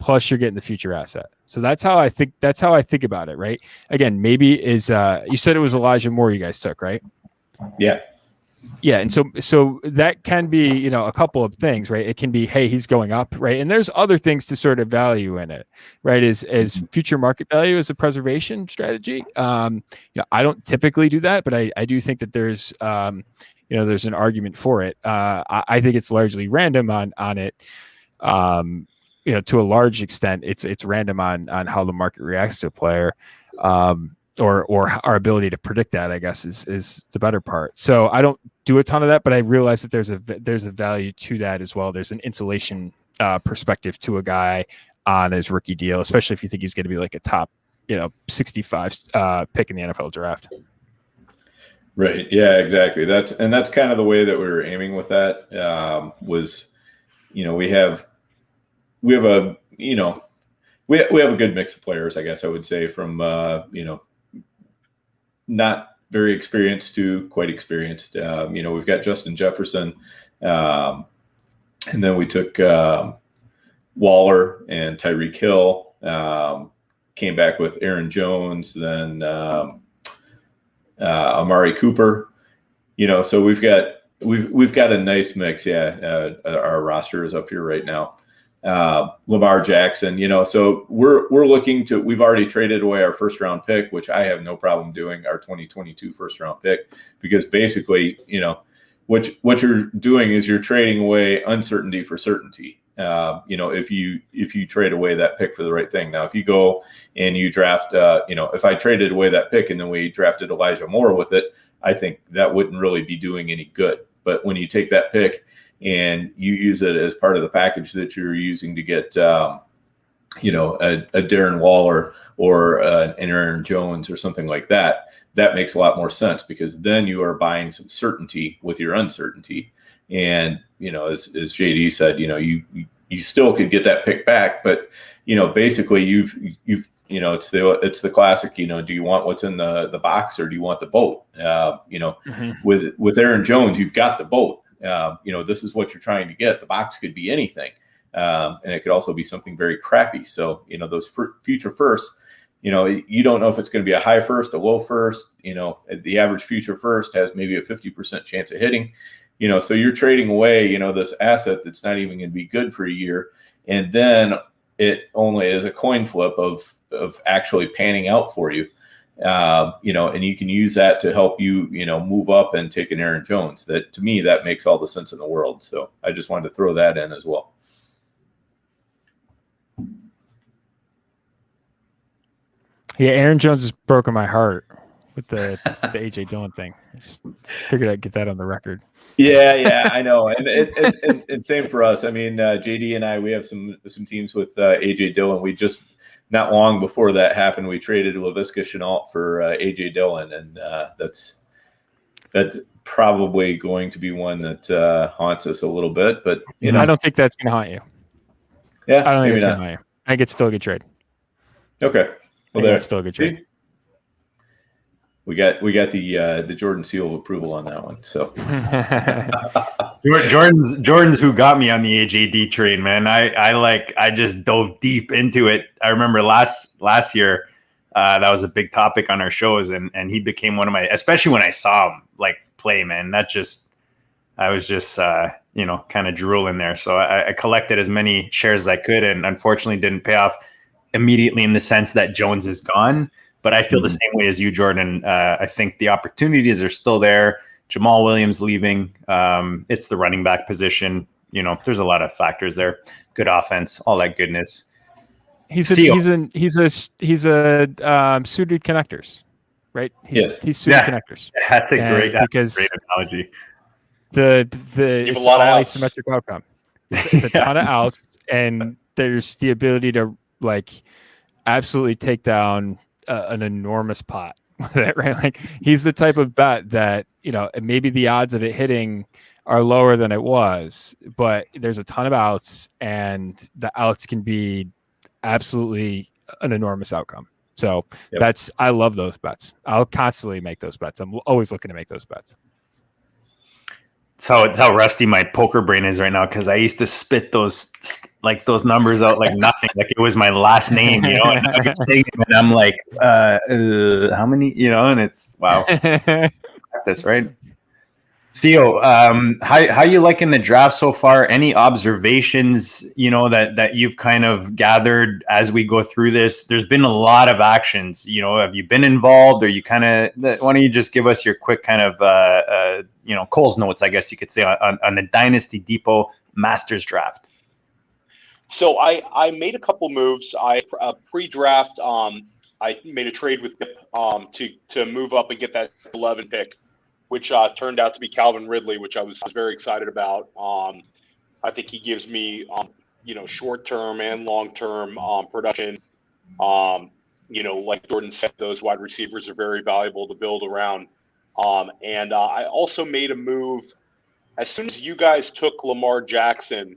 Speaker 4: Plus, you're getting the future asset. So that's how I think about it, right? Again, maybe is you said it was Elijah Moore you guys took, right?
Speaker 3: Yeah.
Speaker 4: Yeah, and so that can be, a couple of things, right? It can be, hey, he's going up, right? And there's other things to sort of value in it, right? As future market value as a preservation strategy. I don't typically do that, but I do think that there's there's an argument for it. I think it's largely random on it. To a large extent, it's random on how the market reacts to a player. Or our ability to predict that, I guess, is the better part. So I don't do a ton of that, but I realize that there's a value to that as well. There's an insulation perspective to a guy on his rookie deal, especially if you think he's going to be like a top, 65 pick in the NFL draft.
Speaker 3: Right. Yeah, exactly. That's kind of the way that we were aiming with that. We have a good mix of players, I guess I would say, from not very experienced to quite experienced. We've got Justin Jefferson, and then we took Waller and Tyreek Hill. Came back with Aaron Jones, then Amari Cooper. So we've got a nice mix. Yeah, our roster is up here right now. Lamar Jackson, so we're looking to, we've already traded away our 1st round pick, which I have no problem doing, our 2022 1st round pick, because basically, what you're doing is you're trading away uncertainty for certainty. If you trade away that pick for the right thing. Now, if you go and you draft, if I traded away that pick and then we drafted Elijah Moore with it, I think that wouldn't really be doing any good. But when you take that pick and you use it as part of the package that you're using to get, a Darren Waller or an Aaron Jones or something like that, that makes a lot more sense, because then you are buying some certainty with your uncertainty. And, as JD said, you still could get that pick back, but, basically you've it's the classic, do you want what's in the box or do you want the boat? With Aaron Jones, you've got the boat. This is what you're trying to get. The box could be anything. And it could also be something very crappy. So, those future firsts, you don't know if it's going to be a high first, a low first. The average future first has maybe a 50% chance of hitting. So you're trading away, this asset that's not even going to be good for a year. And then it only is a coin flip of actually panning out for you. And you can use that to help you, move up and take an Aaron Jones. That, to me, that makes all the sense in the world. So I just wanted to throw that in as well.
Speaker 4: Yeah, Aaron Jones has broken my heart with the AJ Dillon thing. I just figured I'd get that on the record.
Speaker 3: Yeah, I know, and same for us. I mean, JD and I, we have some teams with AJ Dillon. We just, not long before that happened, we traded Laviska Shenault for AJ Dillon, and that's probably going to be one that haunts us a little bit. But
Speaker 4: I don't think that's going to haunt you.
Speaker 3: Yeah,
Speaker 4: I don't think it's going to haunt you. I think it's still a good trade.
Speaker 3: Okay, well,
Speaker 4: that's still a good trade.
Speaker 3: We got the Jordan seal of approval on that one. So
Speaker 2: Jordan's who got me on the AJD train, man. I just dove deep into it. I remember last year That was a big topic on our shows, and he became one of my, especially when I saw him like play, man. I was just kind of drooling there. So I collected as many shares as I could, and unfortunately didn't pay off immediately in the sense that Jones is gone. But I feel the same way as you, Jordan. I think the opportunities are still there. Jamal Williams leaving. It's the running back position. There's a lot of factors there. Good offense, all that goodness.
Speaker 4: He's a suited connectors, right? He's suited connectors.
Speaker 2: That's a great analogy.
Speaker 4: It's all asymmetric outcome. It's a ton of outs, and there's the ability to like absolutely take down an enormous pot with it, right? Like he's the type of bet that maybe the odds of it hitting are lower than it was, but there's a ton of outs, and the outs can be absolutely an enormous outcome. So I love those bets. I'll constantly make those bets. I'm always looking to make those bets.
Speaker 2: It's how rusty my poker brain is right now, because I used to spit those numbers out like nothing, like it was my last name, and I'm like, how many, and it's wow. Practice, right? Theo, how you liking the draft so far? Any observations, that you've kind of gathered as we go through this? There's been a lot of actions. Have you been involved, or you kind of? Why don't you just give us your quick kind of, Cole's notes, I guess you could say, on the Dynasty Depot Masters draft?
Speaker 5: So I made a couple moves. Pre-draft, I made a trade with to move up and get that 11 pick, which turned out to be Calvin Ridley, which I was very excited about. I think he gives me, short-term and long-term production. Like Jordan said, those wide receivers are very valuable to build around. And I also made a move as soon as you guys took Lamar Jackson.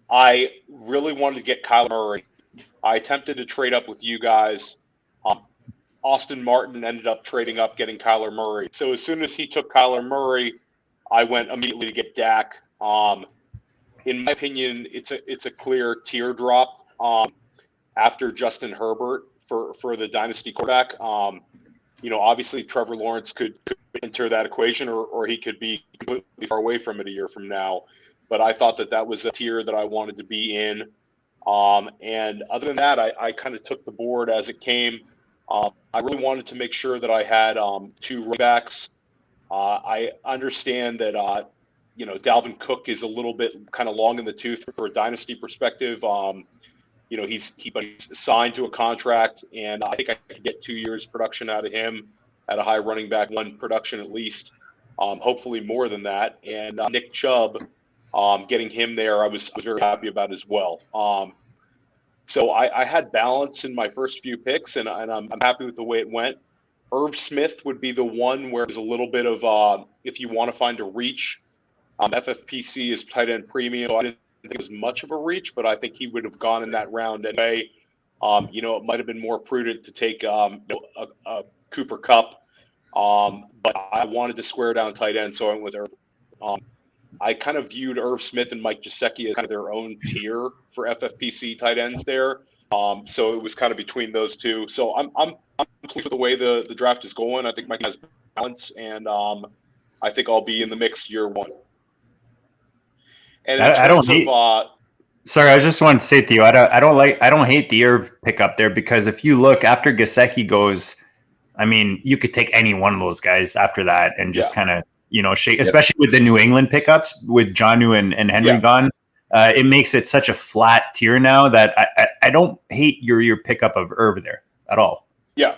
Speaker 5: I really wanted to get Kyler Murray. I attempted to trade up with you guys. Austin Martin ended up trading up, getting Kyler Murray. So as soon as he took Kyler Murray, I went immediately to get Dak. In my opinion, it's a clear teardrop after Justin Herbert for the Dynasty quarterback. Obviously Trevor Lawrence could enter that equation, or he could be completely far away from it a year from now. But I thought that was a tier that I wanted to be in. And other than that, I kind of took the board as it came. I really wanted to make sure that I had two running backs. I understand that Dalvin Cook is a little bit kind of long in the tooth for a dynasty perspective. He's signed to a contract, and I think I could get 2 years production out of him at a high running back one production at least, hopefully more than that. And Nick Chubb, getting him there, I was very happy about as well. So I had balance in my first few picks, and I'm happy with the way it went. Irv Smith would be the one where there's a little bit of, if you want to find a reach, FFPC is tight end premium. So I didn't think it was much of a reach, but I think he would have gone in that round anyway. It might have been more prudent to take a Cooper Kupp, but I wanted to square down tight end, so I went with Irv. I kind of viewed Irv Smith and Mike Gesicki as kind of their own tier for FFPC tight ends there. So it was kind of between those two. So I'm pleased with the way the draft is going. I think Mike has balance, and I think I'll be in the mix year one. And I don't hate.
Speaker 2: Sorry, I just want to say to you, I don't hate the Irv pickup there, because if you look after Gesicki goes, I mean, you could take any one of those guys after that and just kind of shake, especially with the New England pickups with Jonnu and Henry gone. It makes it such a flat tier now that I don't hate your pickup of Irv there at all. Yeah,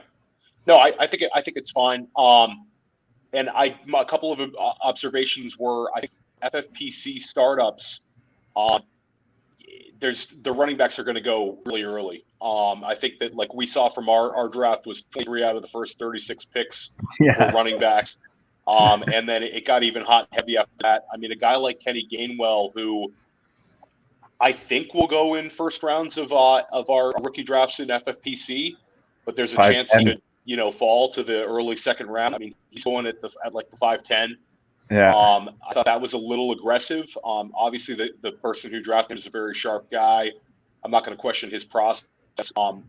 Speaker 5: no, I think it's fine. And a couple of observations were, I think FFPC startups, the running backs are going to go really early. I think that, like we saw from our draft, was 23 out of the first 36 picks were running backs. And then it got even hot and heavy after that. I mean, a guy like Kenny Gainwell, who I think will go in first rounds of our rookie drafts in FFPC, but there's a chance he could, fall to the early second round. I mean, he's going at like the 5'10". Yeah. I thought that was a little aggressive. Obviously the person who drafted him is a very sharp guy. I'm not going to question his process.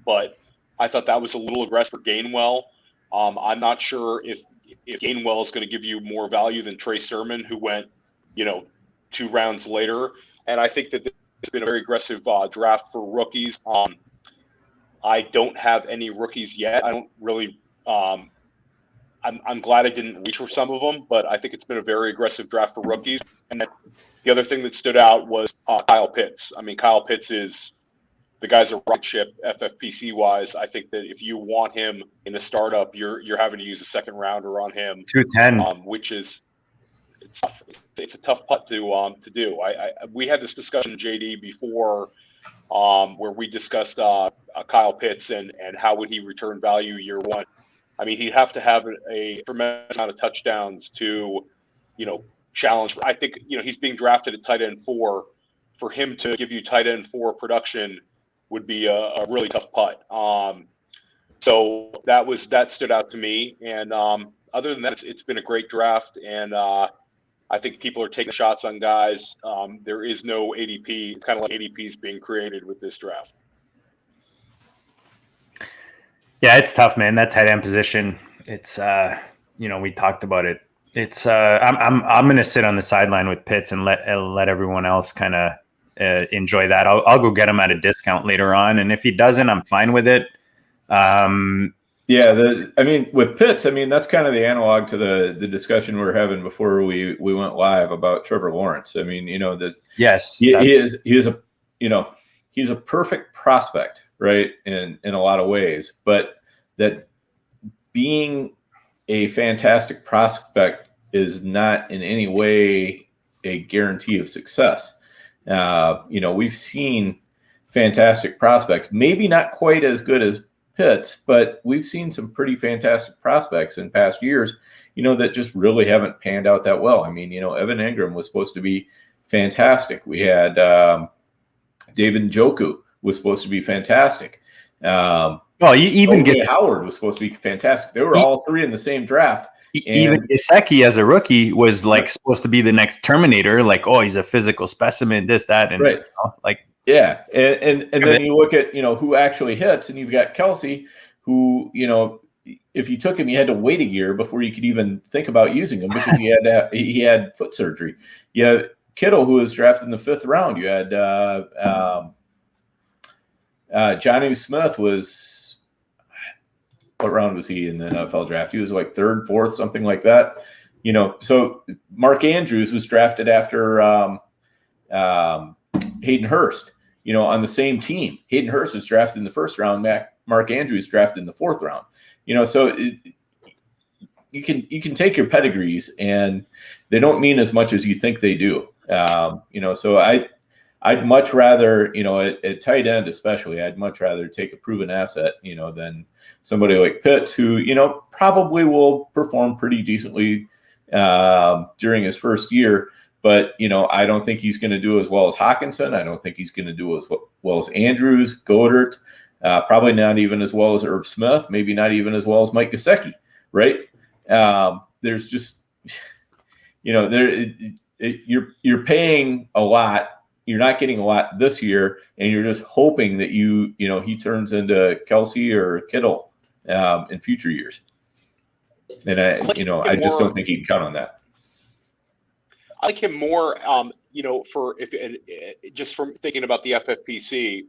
Speaker 5: But I thought that was a little aggressive for Gainwell. I'm not sure if Gainwell is going to give you more value than Trey Sermon, who went, 2 rounds later. And I think that it's been a very aggressive draft for rookies. I don't have any rookies yet. I don't really. I'm glad I didn't reach for some of them, but I think it's been a very aggressive draft for rookies. And then the other thing that stood out was Kyle Pitts. I mean, Kyle Pitts is the guy's a rocket ship FFPC wise. I think that if you want him in a startup, you're having to use a second rounder on him.
Speaker 2: 210,
Speaker 5: which is it's a tough putt to do. We had this discussion, JD, before where we discussed Kyle Pitts and how would he return value year one. I mean, he'd have to have a tremendous amount of touchdowns to, challenge. I think, he's being drafted at tight end 4. For him to give you tight end 4 production would be a really tough putt. So that stood out to me. And other than that, it's been a great draft. And I think people are taking shots on guys. There is no ADP. It's kind of like ADP is being created with this draft.
Speaker 2: Yeah, it's tough, man. That tight end position. It's we talked about it. It's I'm gonna sit on the sideline with Pitts and let everyone else kind of enjoy that. I'll go get him at a discount later on, and if he doesn't, I'm fine with it.
Speaker 3: With Pitts, that's kind of the analog to the discussion we were having before we went live about Trevor Lawrence.
Speaker 2: Yes,
Speaker 3: he is a perfect prospect, right? In a lot of ways, but that being a fantastic prospect is not in any way a guarantee of success. We've seen fantastic prospects, maybe not quite as good as Pitts, but we've seen some pretty fantastic prospects in past years, that just really haven't panned out that well. Evan Engram was supposed to be fantastic. We had David Njoku was supposed to be fantastic.
Speaker 2: You even get
Speaker 3: Howard was supposed to be fantastic. They were all 3 in the same draft.
Speaker 2: Even Gesicki as a rookie was supposed to be the next Terminator. He's a physical specimen, this, that, and
Speaker 3: right. Yeah. And then you look at, who actually hits, and you've got Kelsey, who, if you took him, you had to wait a year before you could even think about using him because he had foot surgery. You had Kittle, who was drafted in the 5th round. You had Johnny Smith was, what round was he in the NFL draft? He was 3rd, 4th, something like that. So Mark Andrews was drafted after Hayden Hurst, on the same team. Hayden Hurst was drafted in the 1st round. Mark Andrews drafted in the 4th round. So you can take your pedigrees, and they don't mean as much as you think they do. So I'd much rather, at tight end especially, I'd much rather take a proven asset, than somebody like Pitts, who, probably will perform pretty decently during his first year. But, I don't think he's going to do as well as Hawkinson. I don't think he's going to do as well as Andrews, Goddard, probably not even as well as Irv Smith, maybe not even as well as Mike Gesicki, right? There's just, you're paying a lot. You're not getting a lot this year, and you're just hoping that he turns into Kelsey or Kittle in future years. And I just don't think he can count on that.
Speaker 5: I like him more, just from thinking about the FFPC,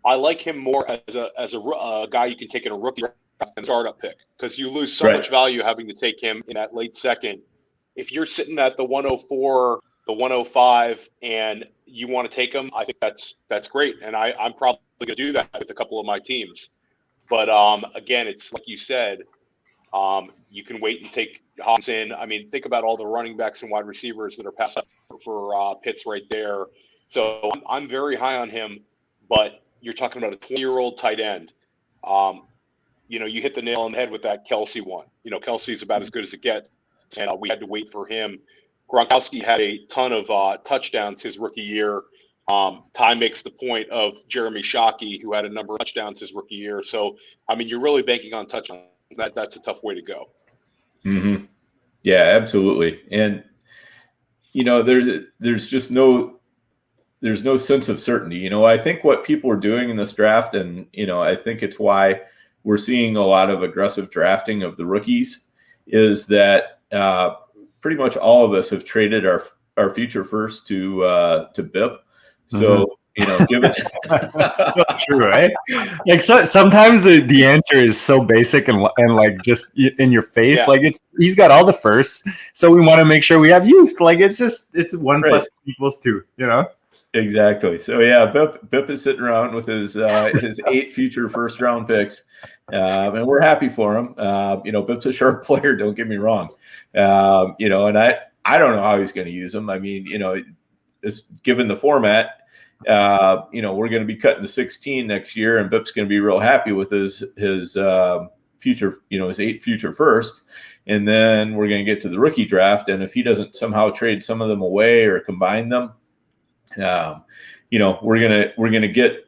Speaker 5: I like him more as a guy you can take in a rookie draft and startup pick, because you lose so much value having to take him in that late second. If you're sitting at the 104, the 105, and you want to take him, I think that's great, and I'm probably going to do that with a couple of my teams. But again, it's like you said, you can wait and take Hawkinson. Think about all the running backs and wide receivers that are passed up for Pitts right there. So I'm very high on him, but you're talking about a 20-year-old tight end. You hit the nail on the head with that Kelsey one. Kelsey's about as good as it gets, and we had to wait for him. Gronkowski had a ton of touchdowns his rookie year. Ty makes the point of Jeremy Shockey, who had a number of touchdowns his rookie year. So, you're really banking on touchdowns. That's a tough way to go.
Speaker 3: Mm-hmm. Yeah, absolutely. And, there's there's no sense of certainty. I think what people are doing in this draft, and I think it's why we're seeing a lot of aggressive drafting of the rookies, is that pretty much all of us have traded our future first to BIP. So given
Speaker 2: That's so true, right? Like sometimes the answer is so basic and like just in your face.
Speaker 5: Yeah.
Speaker 2: Like he's got all the firsts, so we want to make sure we have youth. Like it's 1
Speaker 3: Right.
Speaker 2: plus equals 2.
Speaker 3: Exactly. So yeah, Bip is sitting around with his 8 future first round picks, and we're happy for him. Bip's a sharp player. Don't get me wrong. And I don't know how he's going to use them. I mean, given the format, we're going to be cutting to 16 next year, and Bip's going to be real happy with his future, his 8 future first. And then we're going to get to the rookie draft, and if he doesn't somehow trade some of them away or combine them, we're gonna get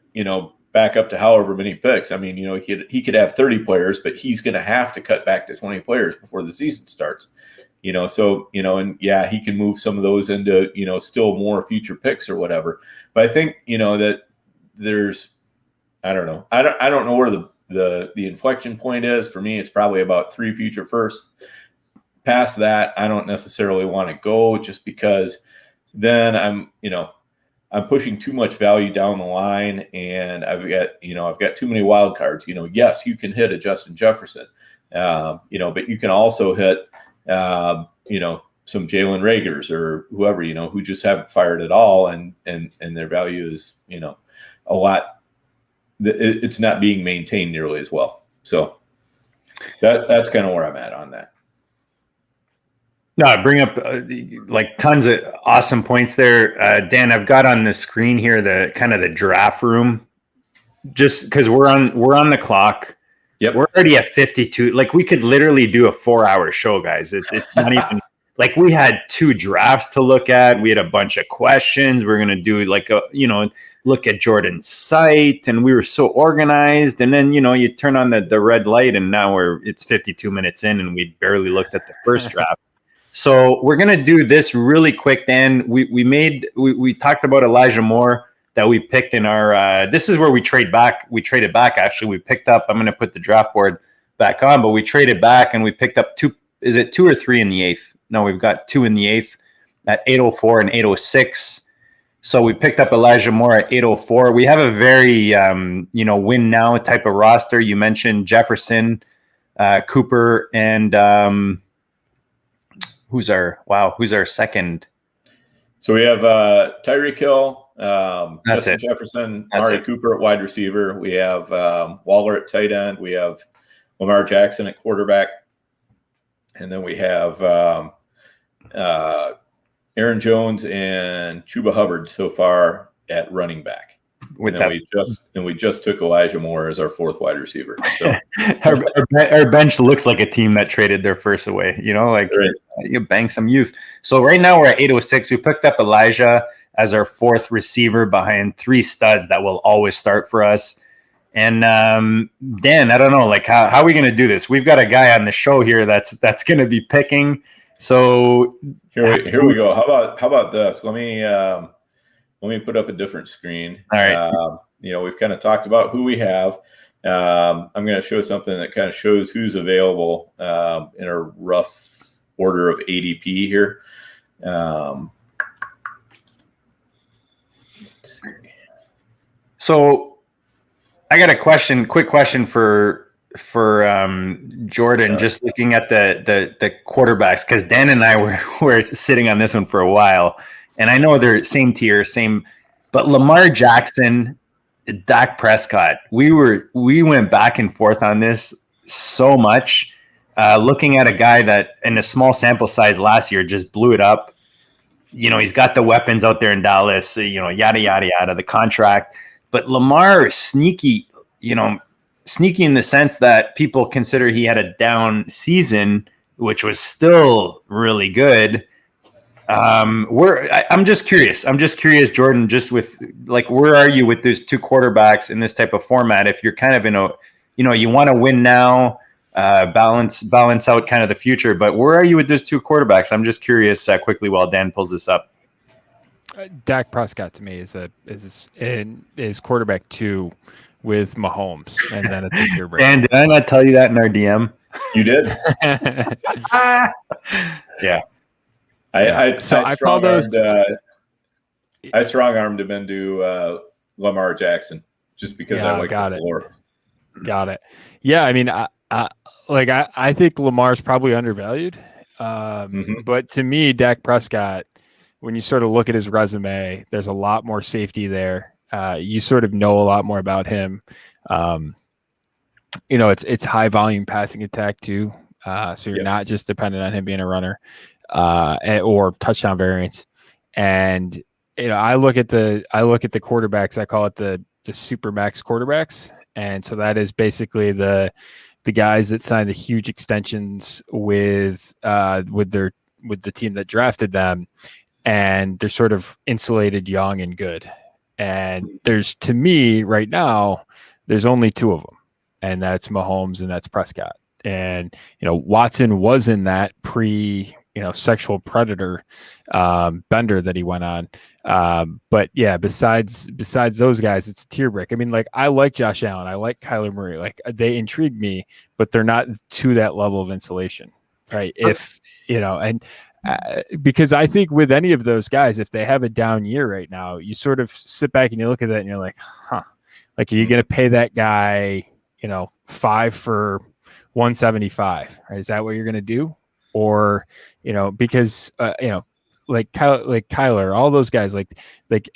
Speaker 3: back up to however many picks. I mean, he could have 30 players, but he's going to have to cut back to 20 players before the season starts. And yeah, he can move some of those into, still more future picks or whatever. But I think, that there's, I don't know. I don't know where the inflection point is. For me, it's probably about 3 future firsts. Past that, I don't necessarily want to go, just because then I'm pushing too much value down the line, and I've got too many wild cards. Yes, you can hit a Justin Jefferson, but you can also hit, some Jalen Reagors or whoever, who just haven't fired at all, and their value is, a lot. It's not being maintained nearly as well. So that's kind of where I'm at on that.
Speaker 2: No, I bring up like tons of awesome points there, Dan. I've got on the screen here the kind of the draft room, just because we're on the clock.
Speaker 3: Yep.
Speaker 2: We're already at 52. Like we could literally do a 4-hour show, guys. It's not even like we had 2 drafts to look at. We had a bunch of questions. We're gonna do like look at Jordan's site, and we were so organized. And then you turn on the red light, and now it's 52 minutes in, and we barely looked at the first draft. So we're gonna do this really quick, Dan. We talked about Elijah Moore that we picked in our. This is where we traded back. Actually, we picked up. I'm gonna put the draft board back on, but we traded back and we picked up 2. Is it 2 or 3 in the 8th? No, we've got 2 in the 8th at 804 and 806. So we picked up Elijah Moore at 804. We have a very win now type of roster. You mentioned Jefferson, Cooper, and. Who's our second?
Speaker 3: So we have Tyreek Hill, Justin
Speaker 2: it.
Speaker 3: Jefferson, Amari Cooper at wide receiver. We have Waller at tight end. We have Lamar Jackson at quarterback. And then we have Aaron Jones and Chuba Hubbard so far at running back. We just took Elijah Moore as our 4th wide receiver. So
Speaker 2: our bench looks like a team that traded their first away. You bang some youth. So right now we're at 806. We picked up Elijah as our 4th receiver behind 3 studs that will always start for us. And Dan, I don't know, like how are we going to do this? We've got a guy on the show here that's going to be picking. So
Speaker 3: here we go. How about this? Let me put up a different screen.
Speaker 2: All right.
Speaker 3: We've kind of talked about who we have. I'm going to show something that kind of shows who's available in a rough order of ADP here. Let's see.
Speaker 2: So I got a quick question for Jordan, just looking at the quarterbacks, because Dan and I were sitting on this one for a while. And I know they're same tier, but Lamar Jackson, Dak Prescott, we went back and forth on this so much. Looking at a guy that in a small sample size last year just blew it up. He's got the weapons out there in Dallas, yada, yada, yada, the contract. But Lamar is sneaky in the sense that people consider he had a down season, which was still really good. I'm just curious, Jordan, just with like, where are you with those 2 quarterbacks in this type of format? If you're kind of in a, you want to win now, balance out kind of the future, but where are you with those 2 quarterbacks? I'm just curious quickly while Dan pulls this up.
Speaker 4: Dak Prescott to me is quarterback 2 with Mahomes, and then it's a tier break.
Speaker 2: And did I not tell you that in our DM?
Speaker 3: You did.
Speaker 2: Yeah.
Speaker 3: I
Speaker 4: call those.
Speaker 3: I strong-armed him into Lamar Jackson just because I like the floor.
Speaker 4: Got it. Yeah, I mean, I think Lamar's probably undervalued. But to me, Dak Prescott, when you sort of look at his resume, there's a lot more safety there. You sort of know a lot more about him. It's high volume passing attack too. So you're not just dependent on him being a runner or touchdown variance. And I look at the quarterbacks. I call it the super max quarterbacks. And so that is basically the guys that sign the huge extensions with the team that drafted them, and they're sort of insulated, young, and good. And to me right now, there's only 2 of them, and that's Mahomes and that's Prescott. And Watson was in that sexual predator bender that he went on. But yeah, besides those guys, it's a tier break. I mean, I like Josh Allen, I like Kyler Murray, they intrigue me, but they're not to that level of insulation, right? Because I think with any of those guys, if they have a down year right now, you sort of sit back and you look at that and you're like, are you going to pay that guy, 5 for 175, right? Is that what you're going to do? Or, because, Kyler, all those guys, like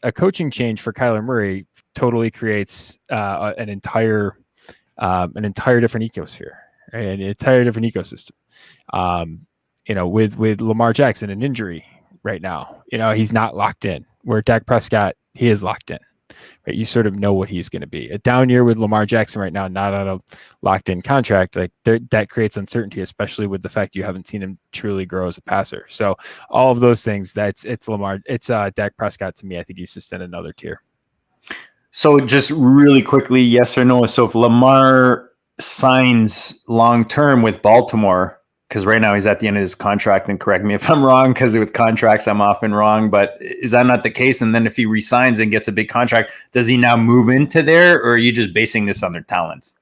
Speaker 4: a coaching change for Kyler Murray totally creates an entire different ecosphere, right? An entire different ecosystem. With Lamar Jackson, an injury right now, he's not locked in, where Dak Prescott, he is locked in. Right, you sort of know what he's going to be. A down year with Lamar Jackson right now, not on a locked-in contract, that creates uncertainty, especially with the fact you haven't seen him truly grow as a passer. So all of those things, it's Dak Prescott to me. I think he's just in another tier.
Speaker 2: So just really quickly, yes or no? So if Lamar signs long-term with Baltimore, because right now he's at the end of his contract, and correct me if I'm wrong, because with contracts I'm often wrong, but is that not the case? And then if he resigns and gets a big contract, does he now move into there, or are you just basing this on their talents?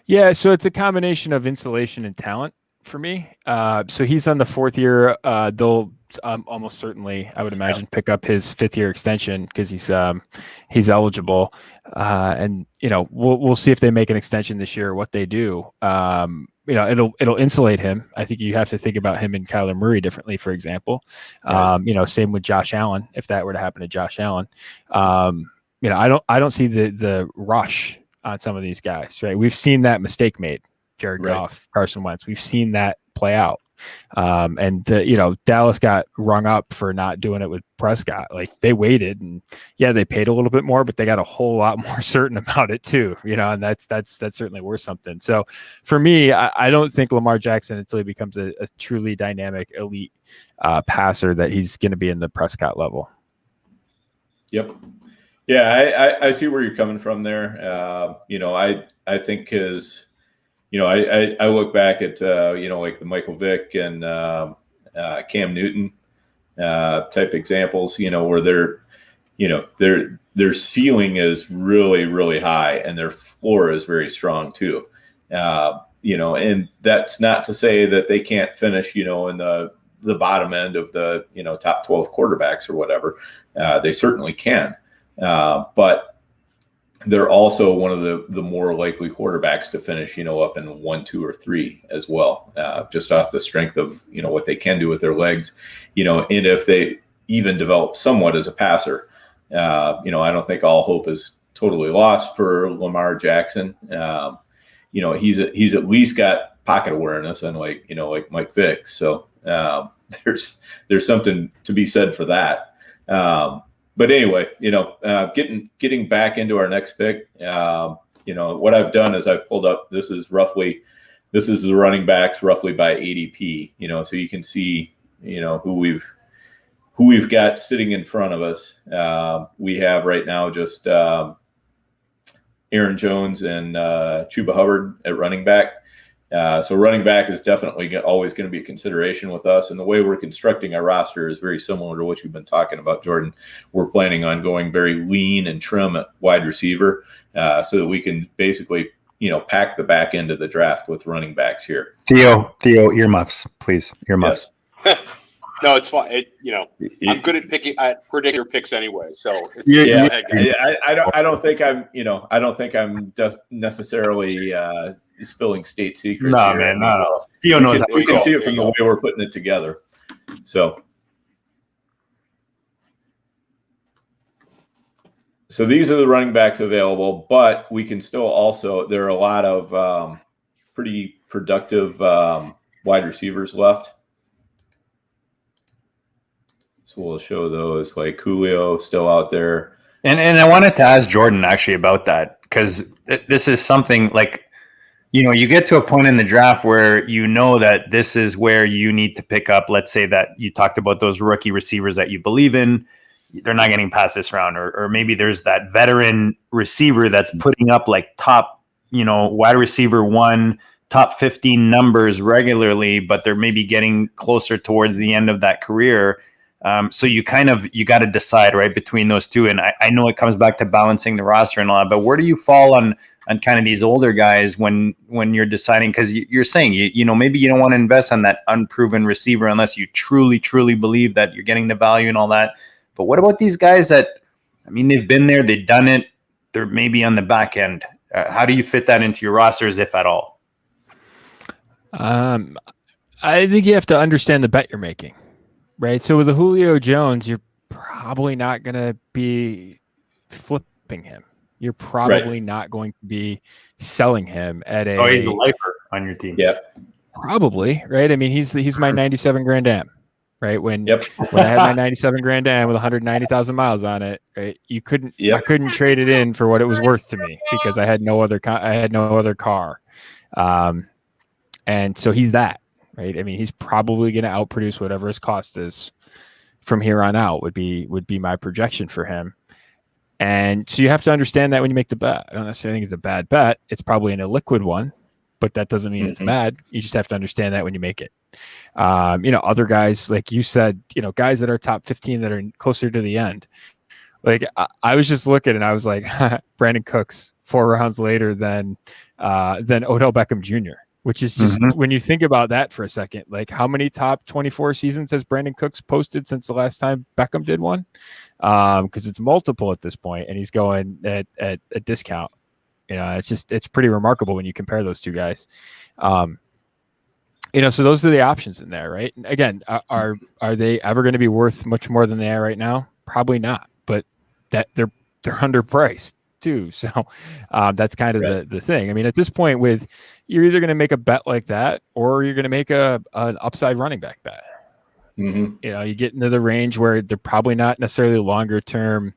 Speaker 4: Yeah, so it's a combination of insulation and talent for me. So he's on the 4th year. They'll almost certainly, I would imagine, pick up his 5th year extension because he's eligible. And we'll see if they make an extension this year or what they do. It'll insulate him. I think you have to think about him and Kyler Murray differently, for example. Right. Same with Josh Allen, if that were to happen to Josh Allen. I don't see the rush on some of these guys, right? We've seen that mistake made, Jared Goff, Carson Wentz. We've seen that play out. Dallas got rung up for not doing it with Prescott. They waited, and they paid a little bit more, but they got a whole lot more certain about it too, and that's certainly worth something. So for me, I don't think Lamar Jackson, until he becomes a truly dynamic elite passer, that he's going to be in the Prescott level.
Speaker 3: Yep. Yeah. I see where you're coming from there. I think his, I look back at, the Michael Vick and Cam Newton type examples, where their ceiling is really, really high and their floor is very strong too. And that's not to say that they can't finish, in the bottom end of the, top 12 quarterbacks or whatever. They certainly can. But they're also one of the more likely quarterbacks to finish, up in 1, 2, or 3 as well, just off the strength of, what they can do with their legs, and if they even develop somewhat as a passer, I don't think all hope is totally lost for Lamar Jackson. He's at least got pocket awareness, and like Mike Vick. So there's something to be said for that. But anyway, getting back into our next pick, what I've done is I've pulled up, this is the running backs roughly by ADP, so you can see, who we've got sitting in front of us. We have right now just Aaron Jones and Chuba Hubbard at running back. So running back is definitely always going to be a consideration with us. And the way we're constructing our roster is very similar to what you've been talking about, Jordan. We're planning on going very lean and trim at wide receiver so that we can basically, pack the back end of the draft with running backs here.
Speaker 2: Theo, earmuffs, please. Earmuffs.
Speaker 5: Yes. No, it's fine. I'm good at predicting your picks anyway. So
Speaker 3: I don't think I'm just necessarily spilling state secrets.
Speaker 2: No,
Speaker 3: here.
Speaker 2: man, no. Theo knows
Speaker 3: we can see it from the way we're putting it together. So these are the running backs available, but we can still there are a lot of pretty productive wide receivers left. So we'll show those, like Julio still out there.
Speaker 2: And I wanted to ask Jordan actually about that, because this is something like, you get to a point in the draft where that this is where you need to pick up, let's say that you talked about those rookie receivers that you believe in, they're not getting past this round, or maybe there's that veteran receiver that's putting up like top, wide receiver 1, top 15 numbers regularly, but they're maybe getting closer towards the end of that career. So you got to decide right between those two. And I know it comes back to balancing the roster and all that, but where do you fall on kind of these older guys when you're deciding, because you're saying, maybe you don't want to invest on that unproven receiver unless you truly, truly believe that you're getting the value and all that. But what about these guys that, they've been there, they've done it, they're maybe on the back end. How do you fit that into your rosters, if at all?
Speaker 4: I think you have to understand the bet you're making. Right. So with the Julio Jones, you're probably not going to be flipping him. You're probably not going to be selling him at a.
Speaker 2: Oh, he's a lifer on your team.
Speaker 3: Yeah.
Speaker 4: Probably. Right. He's my 97 Grand Am. Right. When I had my 97 Grand Am with 190,000 miles on it, right, I couldn't trade it in for what it was worth to me because I had no other car. And so he's that. Right. He's probably going to outproduce whatever his cost is from here on out would be my projection for him. And so you have to understand that when you make the bet. I don't necessarily think it's a bad bet. It's probably an illiquid one, but that doesn't mean it's bad. You just have to understand that when you make it. Other guys, like you said, guys that are top 15 that are closer to the end. Like I was just looking and I was like, Brandon Cooks 4 rounds later than Odell Beckham Jr., which is just when you think about that for a second, like how many top 24 seasons has Brandon Cooks posted since the last time Beckham did one? Because it's multiple at this point, and he's going at a discount. It's pretty remarkable when you compare those two guys. So those are the options in there, right? And again, are they ever going to be worth much more than they are right now? Probably not, but that they're underpriced too. So that's kind of the thing. At this point, you're either going to make a bet like that, or you're going to make an upside running back bet. You get into the range where they're probably not necessarily longer term.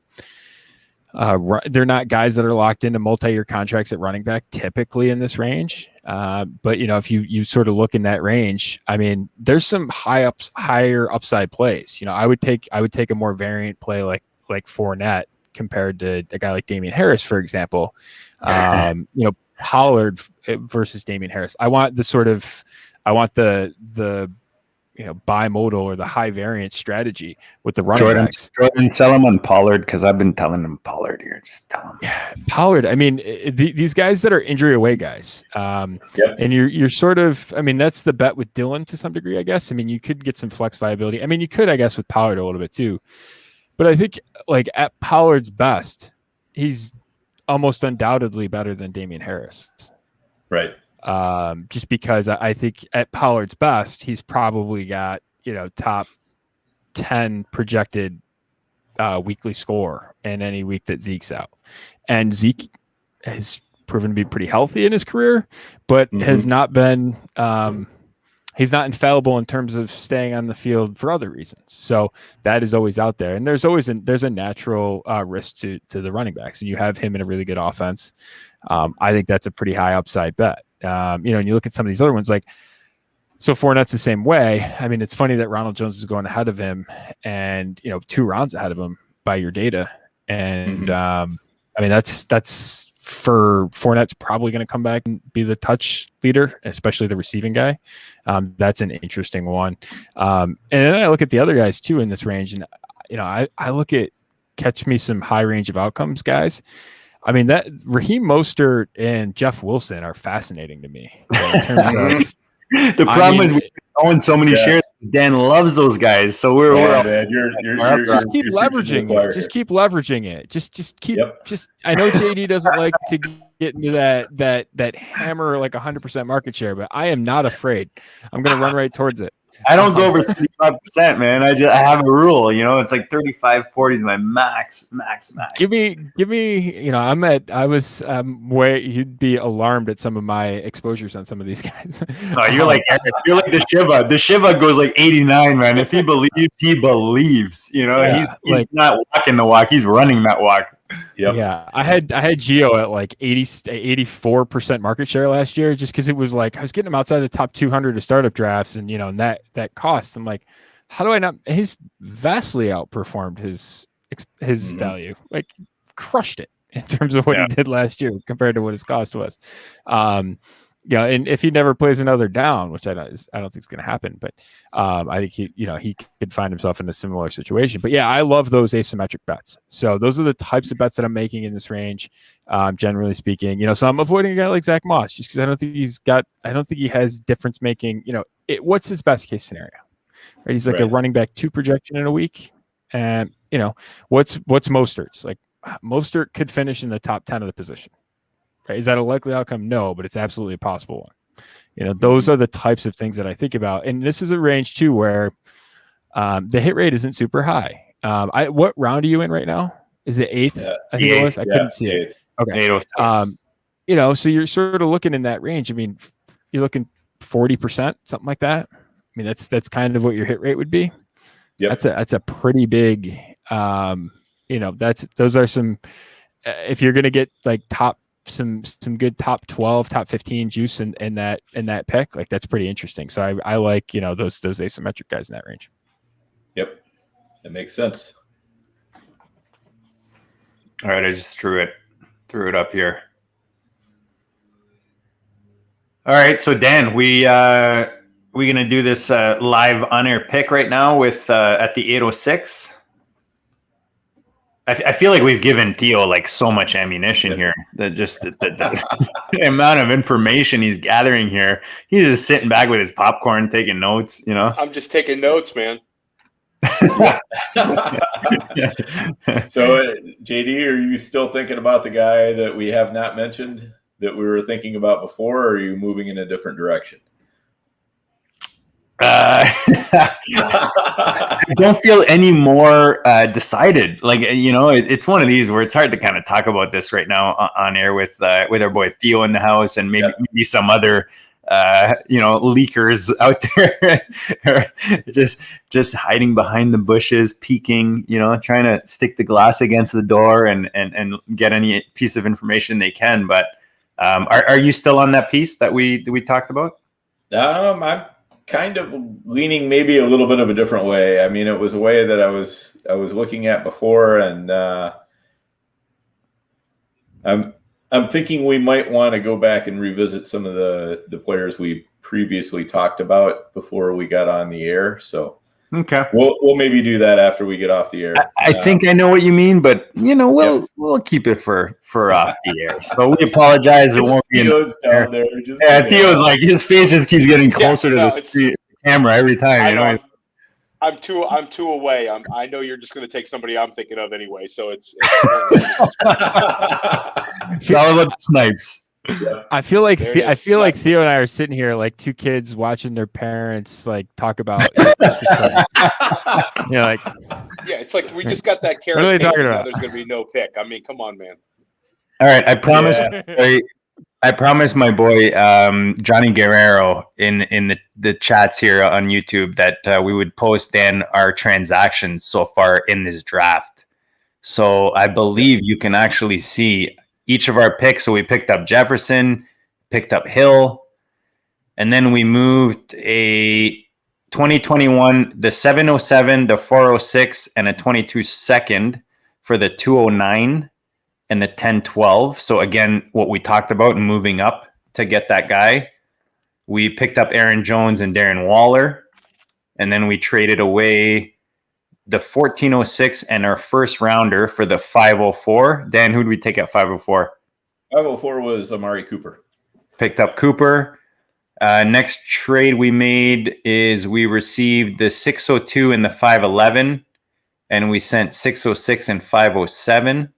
Speaker 4: They're not guys that are locked into multi-year contracts at running back typically in this range. But if you sort of look in that range, there's some higher upside plays. I would take a more variant play like Fournette compared to a guy like Damian Harris, for example. Pollard versus Damian Harris. I want the bimodal or the high variance strategy with the running backs.
Speaker 2: Jordan, sell him on Pollard, because I've been telling him Pollard here. Just tell him.
Speaker 4: Yeah, Pollard. These guys that are injury away guys. And you're sort of. That's the bet with Dylan to some degree, I guess. You could get some flex viability. You could, I guess, with Pollard a little bit too. But I think at Pollard's best, he's almost undoubtedly better than Damian Harris.
Speaker 3: Right.
Speaker 4: Just because I think at Pollard's best, he's probably got, top 10 projected weekly score in any week that Zeke's out. And Zeke has proven to be pretty healthy in his career, but has not been, he's not infallible in terms of staying on the field for other reasons. So that is always out there. And there's always there's a natural risk to the running backs, and you have him in a really good offense. I think that's a pretty high upside bet. And you look at some of these other ones, so Fournette's the same way. It's funny that Ronald Jones is going ahead of him and, 2 rounds ahead of him by your data. And, that's for Fournette's probably going to come back and be the touch leader, especially the receiving guy. That's an interesting one. And then I look at the other guys too in this range, and I look at catch me some high range of outcomes guys. I mean, that Raheem Mostert and Jeff Wilson are fascinating to me in terms of.
Speaker 2: The problem is we own so many shares. Dan loves those guys, so we're
Speaker 4: just keep leveraging it. Just keep leveraging it. Just keep. I know JD doesn't like to get into that hammer like 100% market share, but I am not afraid. I'm going to run right towards it.
Speaker 2: I don't go over 35%, man. I have a rule, it's like 35-40 is my max.
Speaker 4: Give me, you'd be alarmed at some of my exposures on some of these guys.
Speaker 2: Oh, you're like the Shiva. The Shiva goes like 89, man. If he believes, he believes, he's not walking the walk. He's running that walk.
Speaker 4: Yep. Yeah. I had Gio at like 84% market share last year, just because it was like I was getting him outside the top 200 of startup drafts, and and that cost. I'm like, how do I not? He's vastly outperformed his value, like crushed it in terms of what he did last year compared to what his cost was. And if he never plays another down, which I don't think is going to happen, but I think he could find himself in a similar situation. But yeah, I love those asymmetric bets. So those are the types of bets that I'm making in this range, generally speaking. So I'm avoiding a guy like Zach Moss just because I don't think he has difference making. What's his best case scenario? Right, he's like a running back 2 projection in a week, and what's Mostert's like? Mostert could finish in the top 10 of the position. Is that a likely outcome? No, but it's absolutely a possible one. Those are the types of things that I think about. And this is a range too where the hit rate isn't super high. What round are you in right now? Is it 8th? I think it was. I couldn't see it. Okay. So you're sort of looking in that range. I mean, you're looking 40%, something like that. I mean, that's kind of what your hit rate would be. Yep. That's a pretty big. Those are some. If you're going to get like some good top 12, top 15 juice in that pick, like that's pretty interesting. So I like those asymmetric guys in that range.
Speaker 3: Yep, that makes sense.
Speaker 2: All right, I just threw it up here. All right, so Dan, we gonna do this live on air pick right now with at the 8:06. I feel like we've given Theo like so much ammunition here. That just the amount of information he's gathering here. He's just sitting back with his popcorn, taking notes.
Speaker 5: I'm just taking notes, man.
Speaker 3: So, JD, are you still thinking about the guy that we have not mentioned that we were thinking about before, or are you moving in a different direction?
Speaker 2: I don't feel any more decided. Like, it's one of these where it's hard to kind of talk about this right now on air with our boy Theo in the house and maybe some other leakers out there just hiding behind the bushes, peeking, trying to stick the glass against the door and get any piece of information they can. But are you still on that piece that we talked about?
Speaker 3: I'm kind of leaning maybe a little bit of a different way. I mean, it was a way that I was looking at before, and I'm thinking we might want to go back and revisit some of the players we previously talked about before we got on the air. So
Speaker 2: okay,
Speaker 3: we'll maybe do that after we get off the air.
Speaker 2: I think I know what you mean, but we'll keep it for off the air. So we apologize. It won't be
Speaker 3: Theo's down there.
Speaker 2: Theo's like his face just keeps getting closer to the camera every time.
Speaker 5: I'm two away. I know you're just going to take somebody I'm thinking of anyway. So it's
Speaker 2: all about the snipes.
Speaker 3: Yeah.
Speaker 4: I feel like Theo and I are sitting here like two kids watching their parents like talk about.
Speaker 5: It's like we just got that carrot.
Speaker 4: What are they talking about?
Speaker 5: There's going to be no pick. I mean, come on, man.
Speaker 2: All right, I promise. I promise my boy Johnny Guerrero in the chats here on YouTube that we would post Dan our transactions so far in this draft. So I believe you can actually see each of our picks. So we picked up Jefferson, picked up Hill, and then we moved a 2021, the 707, the 406, and a 22 second for the 209. and the 10-12. So again, what we talked about and moving up to get that guy. We picked up Aaron Jones and Darren Waller, and then we traded away the 1406 and our first rounder for the 504. Dan, who did we take at 504?
Speaker 3: 504 was Amari Cooper.
Speaker 2: Picked up Cooper. Next trade we made is we received the 602 and the 511, and we sent 606 and 507.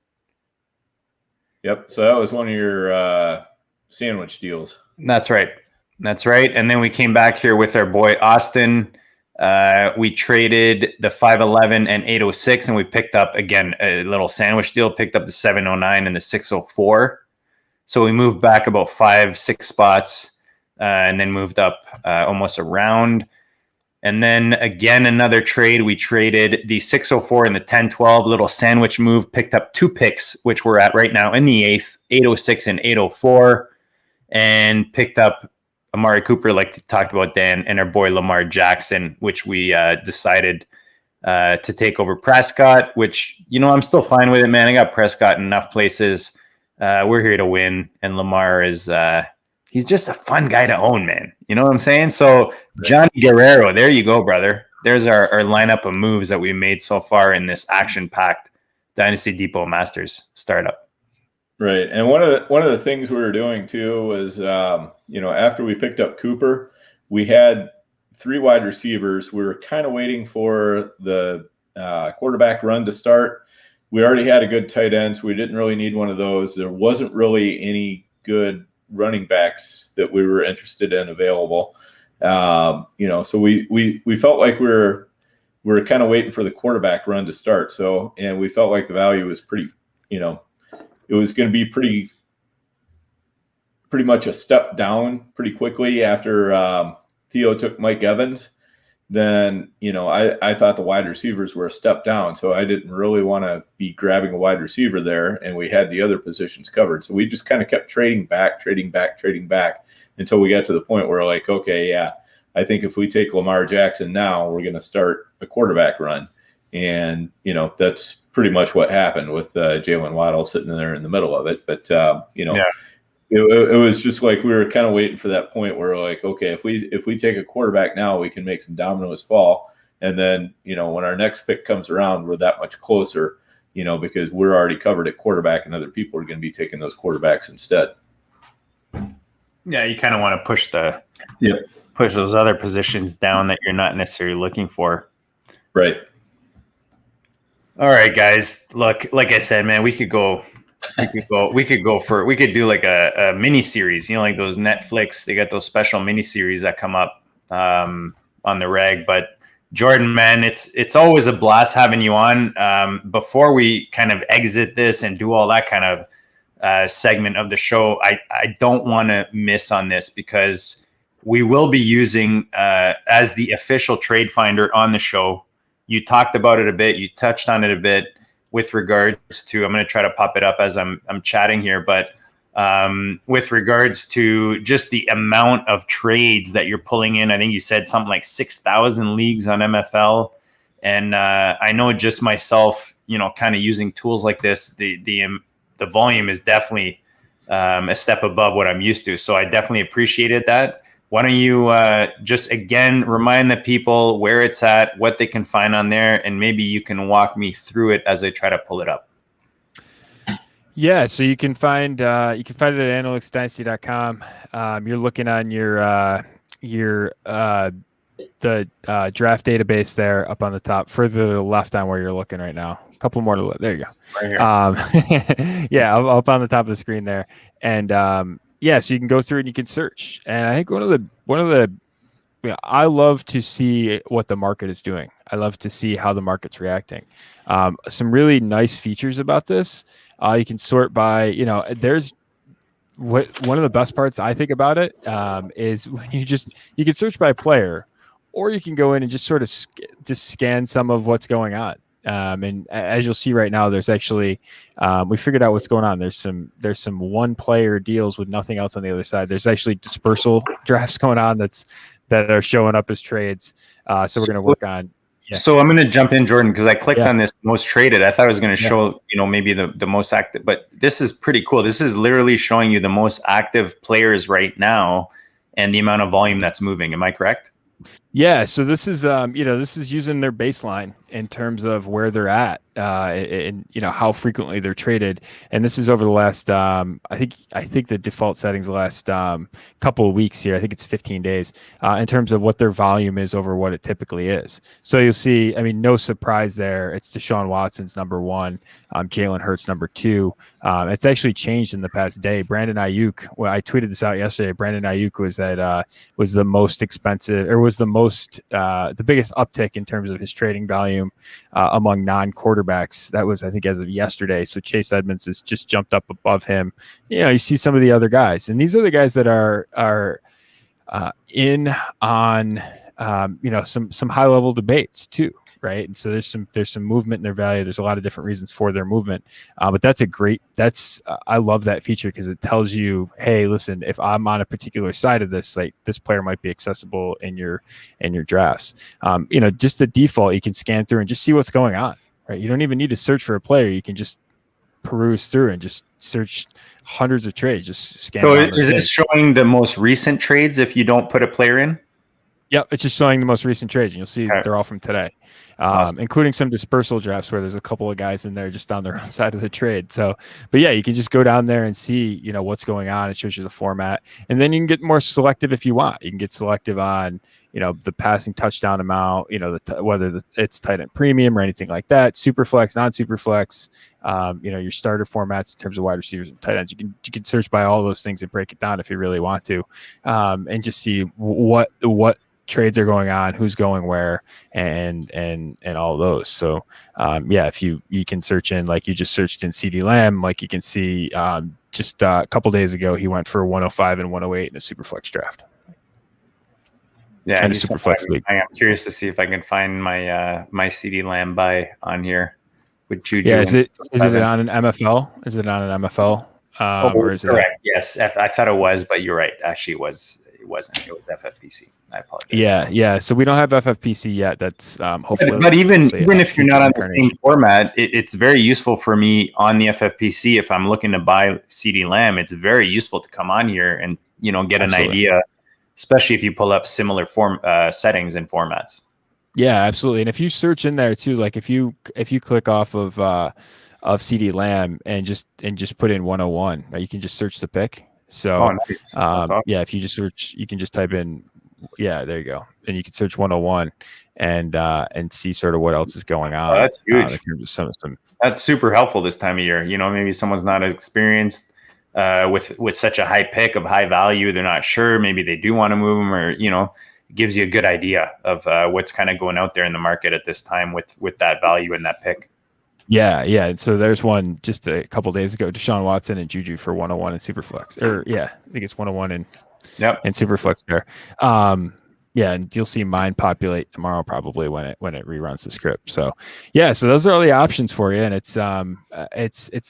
Speaker 3: Yep. So that was one of your sandwich deals.
Speaker 2: That's right. That's right. And then we came back here with our boy Austin. We traded the 511 and 806, and we picked up, again, a little sandwich deal, picked up the 709 and the 604. So we moved back about 5-6 spots, and then moved up almost a round. And then again, another trade. We traded the 604 and the 10-12, little sandwich move, picked up 2 picks, which we're at right now in the 8th, 806 and 804, and picked up Amari Cooper, like you talked about, Dan, and our boy Lamar Jackson, which we decided to take over Prescott, which, I'm still fine with it, man. I got Prescott in enough places. We're here to win, and Lamar is he's just a fun guy to own, man. You know what I'm saying? So Johnny Guerrero, there you go, brother. There's our lineup of moves that we made so far in this action-packed Dynasty Depot Masters startup.
Speaker 3: Right. And one of the things we were doing too was, after we picked up Cooper, we had 3 wide receivers. We were kind of waiting for the quarterback run to start. We already had a good tight end, so we didn't really need one of those. There wasn't really any good running backs that we were interested in available. So we felt like we were kind of waiting for the quarterback run to start. So, and we felt like the value was pretty, it was going to be pretty much a step down pretty quickly after Theo took Mike Evans. Then, I thought the wide receivers were a step down. So I didn't really want to be grabbing a wide receiver there. And we had the other positions covered. So we just kind of kept trading back until we got to the point where like, okay, yeah, I think if we take Lamar Jackson now, we're going to start a quarterback run. And, that's pretty much what happened with Jalen Waddle sitting there in the middle of it. But,
Speaker 2: Yeah.
Speaker 3: It was just like we were kind of waiting for that point where we're like, okay, if we take a quarterback now, we can make some dominoes fall. And then, when our next pick comes around, we're that much closer, because we're already covered at quarterback and other people are going to be taking those quarterbacks instead.
Speaker 2: Yeah, you kind of want to push those other positions down that you're not necessarily looking for.
Speaker 3: Right.
Speaker 2: All right, guys. Look, like I said, man, we could do like a mini series, like those Netflix, they got those special mini series that come up on the reg. But Jordan, man, it's always a blast having you on. Before we kind of exit this and do all that kind of segment of the show, I don't want to miss on this because we will be using as the official trade finder on the show. You talked about it a bit. You touched on it a bit with regards to, I'm going to try to pop it up as I'm chatting here, but with regards to just the amount of trades that you're pulling in, I think you said something like 6,000 leagues on MFL. And I know just myself, kind of using tools like this, the volume is definitely a step above what I'm used to. So I definitely appreciated that. Why don't you just, again, remind the people where it's at, what they can find on there, and maybe you can walk me through it as I try to pull it up.
Speaker 4: Yeah, so you can find it at analyticsdynasty.com. You're looking on the draft database there up on the top, further to the left on where you're looking right now. A couple more to the left. There you go.
Speaker 2: Right here.
Speaker 4: Yeah, up on the top of the screen there. And so you can go through and you can search. And I think one of the I love to see what the market is doing. I love to see how the market's reacting. Some really nice features about this. You can sort by, there's one of the best parts I think about it is when you can search by player, or you can go in and just sort of just scan some of what's going on. And as you'll see right now, there's actually we figured out what's going on. There's some one player deals with nothing else on the other side. There's actually dispersal drafts going on that are showing up as trades. So we're going to work on.
Speaker 2: So I'm going to jump in, Jordan, because I clicked
Speaker 4: Yeah.
Speaker 2: on this most traded. I thought it was going to show, maybe the most active, but this is pretty cool. This is literally showing you the most active players right now and the amount of volume that's moving. Am I correct?
Speaker 4: Yeah, so this is this is using their baseline in terms of where they're at, and how frequently they're traded, and this is over the last I think the default settings the last couple of weeks here. I think it's 15 days in terms of what their volume is over what it typically is. So you'll see, I mean, no surprise there. It's Deshaun Watson's number one, Jalen Hurts number two. It's actually changed in the past day. Brandon Ayuk, well, I tweeted this out yesterday. Brandon Ayuk was the most expensive, or was the biggest uptick in terms of his trading volume among non-quarterbacks. That was, I think, as of yesterday. So Chase Edmonds has just jumped up above him. You see some of the other guys, and these are the guys that are in on some high level debates too, right? And so there's some movement in their value. There's a lot of different reasons for their movement, but I love that feature because it tells you, hey, listen, if I'm on a particular side of this, like this player might be accessible in your drafts. Just the default, you can scan through and just see what's going on, right? You don't even need to search for a player. You can just peruse through and just search hundreds of trades. Just scan.
Speaker 2: So is this showing the most recent trades if you don't put a player in?
Speaker 4: Yep, it's just showing the most recent trades, and you'll see they're all from today,
Speaker 2: Awesome.
Speaker 4: Including some dispersal drafts where there's a couple of guys in there just on their own side of the trade. So, but yeah, you can just go down there and see, what's going on. It shows you the format, and then you can get more selective if you want. You can get selective on, the passing touchdown amount, whether it's tight end premium or anything like that, super flex, non-super flex, your starter formats in terms of wide receivers and tight ends. You can search by all those things and break it down if you really want to, and just see what trades are going on, who's going where, and all those. So if you can search in, like you just searched in CD Lamb, like you can see just a couple days ago he went for 105 and 108 in a super flex draft.
Speaker 2: Yeah,
Speaker 4: in a super flex league.
Speaker 2: I'm curious to see if I can find my CD Lamb buy on here with Juju.
Speaker 4: Yeah, is it on an MFL? Is it on an MFL? Or is
Speaker 2: correct? Yes, I thought it was, but you're right. Actually, it wasn't. It was FFPC. I apologize.
Speaker 4: Yeah. So we don't have FFPC yet. That's hopefully.
Speaker 2: But even if you're not on the same format, it's very useful for me on the FFPC. If I'm looking to buy CD Lamb, it's very useful to come on here and get an idea, especially if you pull up similar settings and formats. Yeah,
Speaker 4: absolutely. And if you search in there too, like if you click off of CD Lamb and just put in 101, right, you can just search the pick. So,
Speaker 2: nice. Awesome.
Speaker 4: if you just search, you can just type in, there you go, and you can search 101 and see sort of what else is going on.
Speaker 2: Oh, that's huge.
Speaker 4: Some
Speaker 2: That's super helpful this time of year. Maybe someone's not experienced with such a high pick of high value. They're not sure. Maybe they do want to move them, or it gives you a good idea of what's kind of going out there in the market at this time with that value and that pick.
Speaker 4: Yeah. So there's one just a couple days ago, Deshaun Watson and Juju for 101 in Superflex. I think it's 101 in Superflex there. And you'll see mine populate tomorrow probably when it reruns the script. So so those are all the options for you, and it's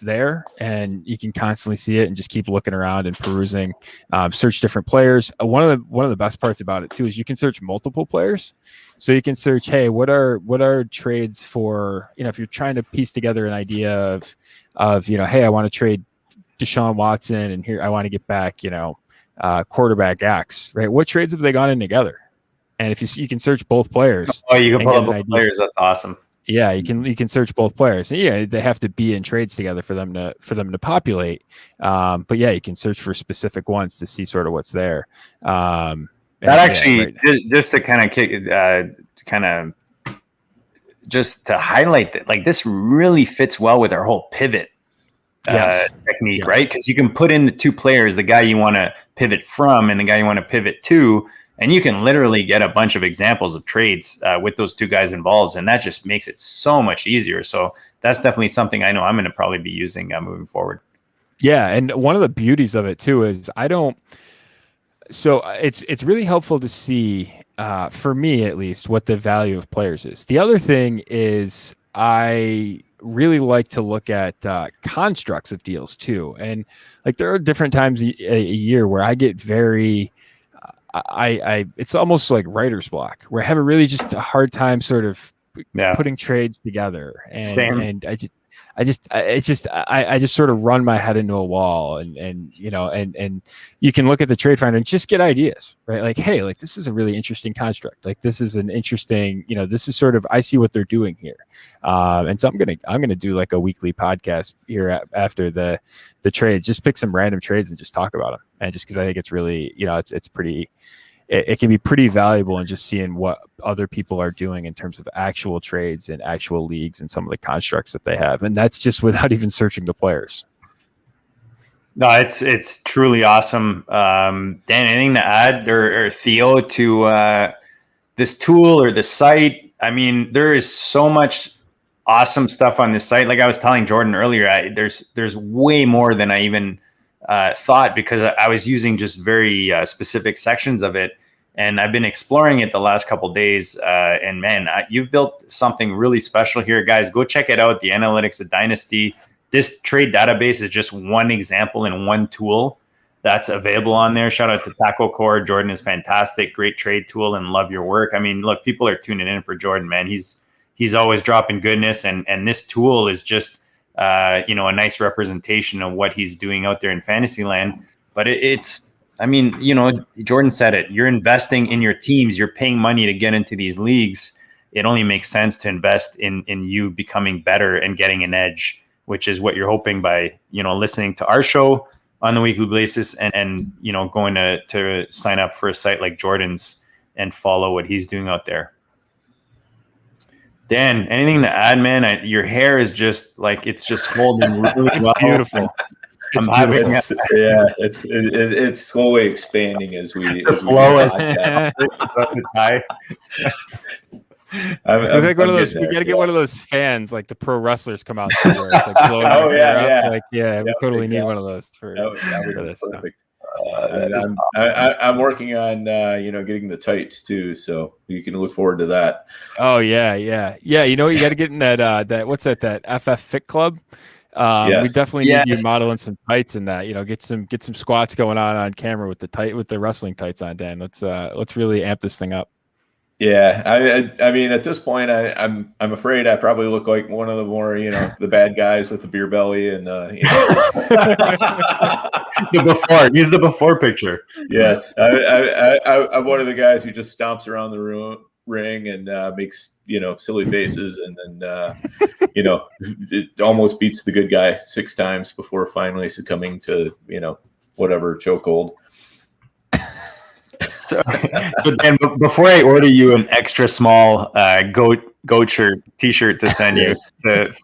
Speaker 4: there, and you can constantly see it and just keep looking around and perusing, search different players. One of the best parts about it too is you can search multiple players. So you can search, hey, what are trades for, if you're trying to piece together an idea of hey, I want to trade Deshaun Watson, and here I want to get back, quarterback X, right? What trades have they gone in together? And if you can search both players.
Speaker 2: Oh, you can pull up both players. That's awesome.
Speaker 4: Yeah, you can search both players. And they have to be in trades together for them to populate. But you can search for specific ones to see sort of what's there.
Speaker 2: Just to kind of kick, just to highlight that, like, this really fits well with our whole pivot technique, right? Because you can put in the two players, the guy you want to pivot from and the guy you want to pivot to, and you can literally get a bunch of examples of trades with those two guys involved, and that just makes it so much easier. So that's definitely something I know I'm going to probably be using moving forward. Yeah,
Speaker 4: and one of the beauties of it too is it's really helpful to see, for me at least, what the value of players is. The other thing is I really like to look at constructs of deals too, and like there are different times a year where I get very it's almost like writer's block, where I have just a hard time sort of putting trades together,
Speaker 2: Same.
Speaker 4: and I just sort of run my head into a wall, and you can look at the trade finder and just get ideas, right? Like, hey, like this is a really interesting construct. Like this is an interesting, this is sort of, I see what they're doing here. And so I'm going to do like a weekly podcast here after the trades, just pick some random trades and just talk about them. And just because I think it's really, it's pretty, it can be pretty valuable in just seeing what other people are doing in terms of actual trades and actual leagues and some of the constructs that they have. And that's just without even searching the players.
Speaker 2: No, it's truly awesome. Dan, anything to add or Theo to this tool or the site? I mean, there is so much awesome stuff on this site. Like I was telling Jordan earlier, there's way more than I even thought, because I was using just very specific sections of it. And I've been exploring it the last couple of days. And man, you've built something really special here, guys. Go check it out. The Analytics of Dynasty. This trade database is just one example and one tool that's available on there. Shout out to Taco Core. Jordan is fantastic. Great trade tool, and love your work. I mean, look, people are tuning in for Jordan, man. He's always dropping goodness. And this tool is just, a nice representation of what he's doing out there in Fantasyland. But Jordan said it. You're investing in your teams. You're paying money to get into these leagues. It only makes sense to invest in you becoming better and getting an edge, which is what you're hoping by, listening to our show on the weekly basis and going to sign up for a site like Jordan's and follow what he's doing out there. Dan, anything to add, man? Your hair is just like, it's just holding really well.
Speaker 4: Beautiful.
Speaker 3: It's slowly expanding as we.
Speaker 2: The flow is the tie.
Speaker 4: We gotta get one of those fans, like the pro wrestlers come out somewhere. It's like blowing their hair up. Like, we totally need one of those for this.
Speaker 3: Perfect. I'm working on getting the tights too, so you can look forward to that.
Speaker 4: Oh yeah. You know what, you got to get in that what's that FF Fit Club. We definitely need you modeling some tights in that. Get some squats going on camera with the wrestling tights on, Dan. Let's really amp this thing up.
Speaker 3: Yeah, I mean, at this point, I'm afraid I probably look like one of the more, the bad guys with the beer belly and the
Speaker 2: before. Use the before picture.
Speaker 3: Yes, I'm one of the guys who just stomps around the ring and makes silly faces, and then it almost beats the good guy 6 times before finally succumbing to whatever chokehold.
Speaker 2: So Dan, before I order you an extra small goat shirt t-shirt to send you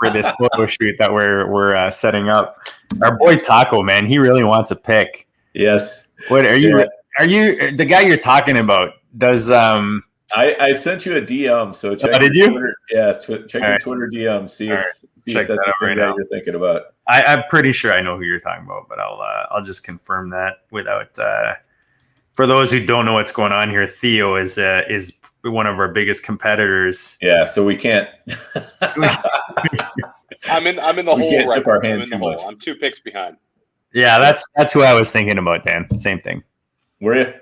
Speaker 2: for this photo shoot that we're setting up, our boy Taco, man, he really wants a pic.
Speaker 3: Yes.
Speaker 2: What are you? Are you the guy you're talking about? Does
Speaker 3: I sent you a DM, so check.
Speaker 2: Did you?
Speaker 3: Twitter, check your Twitter DM. See if that's the thing that you're thinking about.
Speaker 2: I'm pretty sure I know who you're talking about, but I'll just confirm that without. For those who don't know what's going on here, Theo is one of our biggest competitors.
Speaker 3: Yeah, so we can't.
Speaker 5: I'm in the hole
Speaker 3: can't
Speaker 5: right
Speaker 3: tip our
Speaker 5: now.
Speaker 3: hands too much.
Speaker 5: I'm 2 picks behind.
Speaker 2: Yeah, that's who I was thinking about, Dan. Same thing.
Speaker 3: Were you?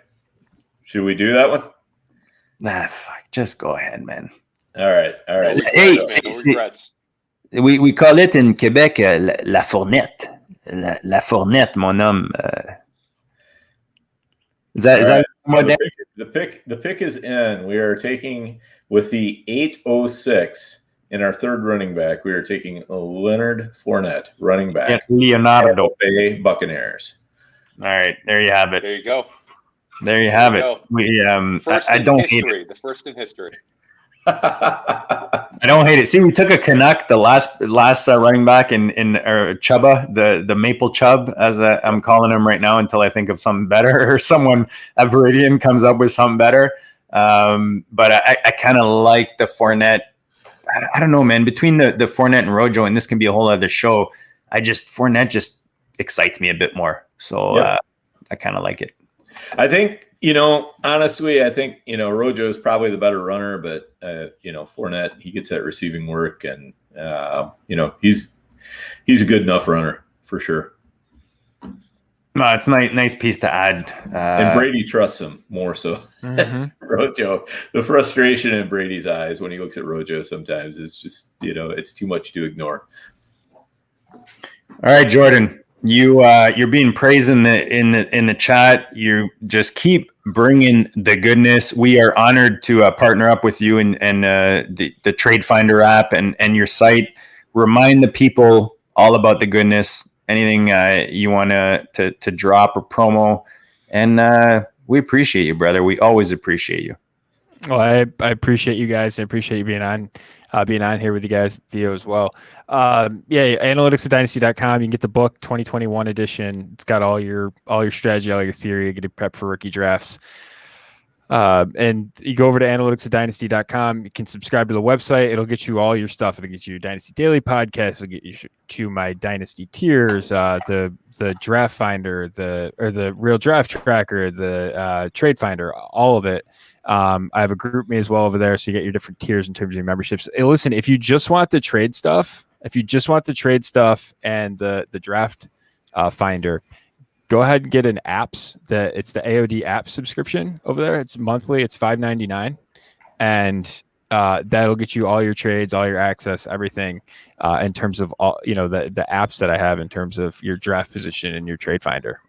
Speaker 3: Should we do that one?
Speaker 2: Nah, fuck. Just go ahead, man.
Speaker 3: All right.
Speaker 2: Hey, we call it in Quebec la fournette. La fournette, mon homme. Is that
Speaker 3: the pick is in. We are taking with the 806 in our third running back. We are taking Leonard Fournette, running back.
Speaker 2: Leonardo
Speaker 3: Bay Buccaneers.
Speaker 2: All right, there you have it.
Speaker 5: There you go.
Speaker 2: There you have it. We I don't hate it.
Speaker 5: The first in history.
Speaker 2: I don't hate it. See, we took a Canuck, the last running back in Chubba, the Maple Chubb, as I'm calling him right now, until I think of something better or someone at Viridian comes up with something better. But I kind of like the Fournette. I don't know, man. Between the Fournette and Rojo, and this can be a whole other show. Fournette just excites me a bit more. So I kind of like it. I think.
Speaker 3: Honestly, I think, Rojo is probably the better runner, but, Fournette, he gets that receiving work and, he's a good enough runner for sure.
Speaker 2: No, it's nice piece to add.
Speaker 3: And Brady trusts him more so. Rojo, the frustration in Brady's eyes when he looks at Rojo sometimes is just, it's too much to ignore.
Speaker 2: All right, Jordan, you're being praised in the chat. You just keep bringing the goodness. We are honored to partner up with you and the Trade Finder app and your site. Remind the people all about the goodness. Anything you want to drop or promo, and we appreciate you, brother. We always appreciate you.
Speaker 4: Well, I appreciate you guys. I appreciate you being on here with you guys, Theo, as well. Analytics at Dynasty.com. You can get the book 2021 edition. It's got all your strategy, all your theory. You get it prepped for rookie drafts. And you go over to analytics at Dynasty.com. You can subscribe to the website. It'll get you all your stuff. It'll get you Dynasty Daily Podcast. It'll get you to my Dynasty tiers, the Draft Finder, the Real Draft Tracker, the Trade Finder, all of it. I have a group me as well over there, so you get your different tiers in terms of your memberships. Hey, listen, if you just want the trade stuff, and the Draft Finder, go ahead and get an apps. It's the AOD app subscription over there. It's monthly. It's $5.99, and that'll get you all your trades, all your access, everything in terms of all the apps that I have in terms of your draft position and your Trade Finder.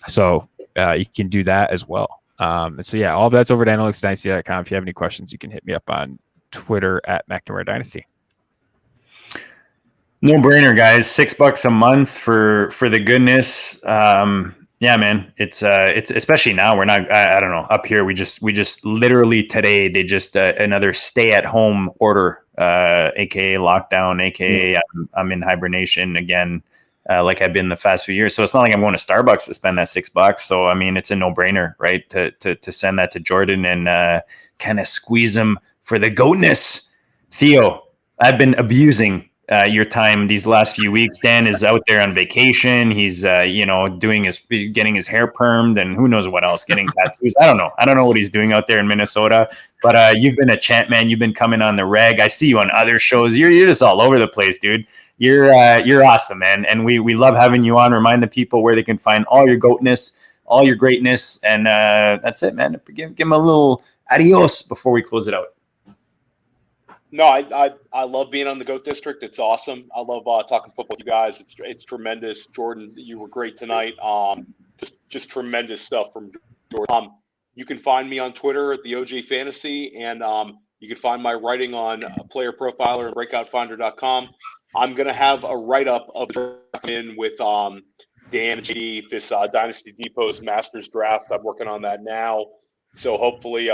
Speaker 4: So you can do that as well. And so all of that's over at analyticsdynasty.com. If you have any questions, you can hit me up on Twitter at McNamara Dynasty.
Speaker 2: No brainer, guys. $6 a month for the goodness. Yeah, man. It's especially now we're not. I don't know. Up here, we just literally today they just another stay at home order, aka lockdown, aka I'm in hibernation again, like I've been the past few years. So it's not like I'm going to Starbucks to spend that $6. So I mean, it's a no brainer, right? To send that to Jordan and kind of squeeze him for the goatness. Theo, I've been abusing your time these last few weeks. Dan is out there on vacation. He's getting his hair permed and who knows what else, getting tattoos. I don't know what he's doing out there in Minnesota, but you've been a champ, man. You've been coming on the reg. I see you on other shows. You're just all over the place, dude. You're awesome, man. And we love having you on. Remind the people where they can find all your goatness, all your greatness. And that's it, man. Give him a little adios before we close it out.
Speaker 5: No, I love being on the GOAT District. It's awesome. I love talking football with you guys. It's tremendous. Jordan, you were great tonight. Just tremendous stuff from Jordan. You can find me on Twitter at the OG Fantasy, and you can find my writing on Player Profiler and BreakoutFinder.com. I'm gonna have a write-up of in with Dan and JD, this Dynasty Depot's Masters Draft. I'm working on that now. So hopefully,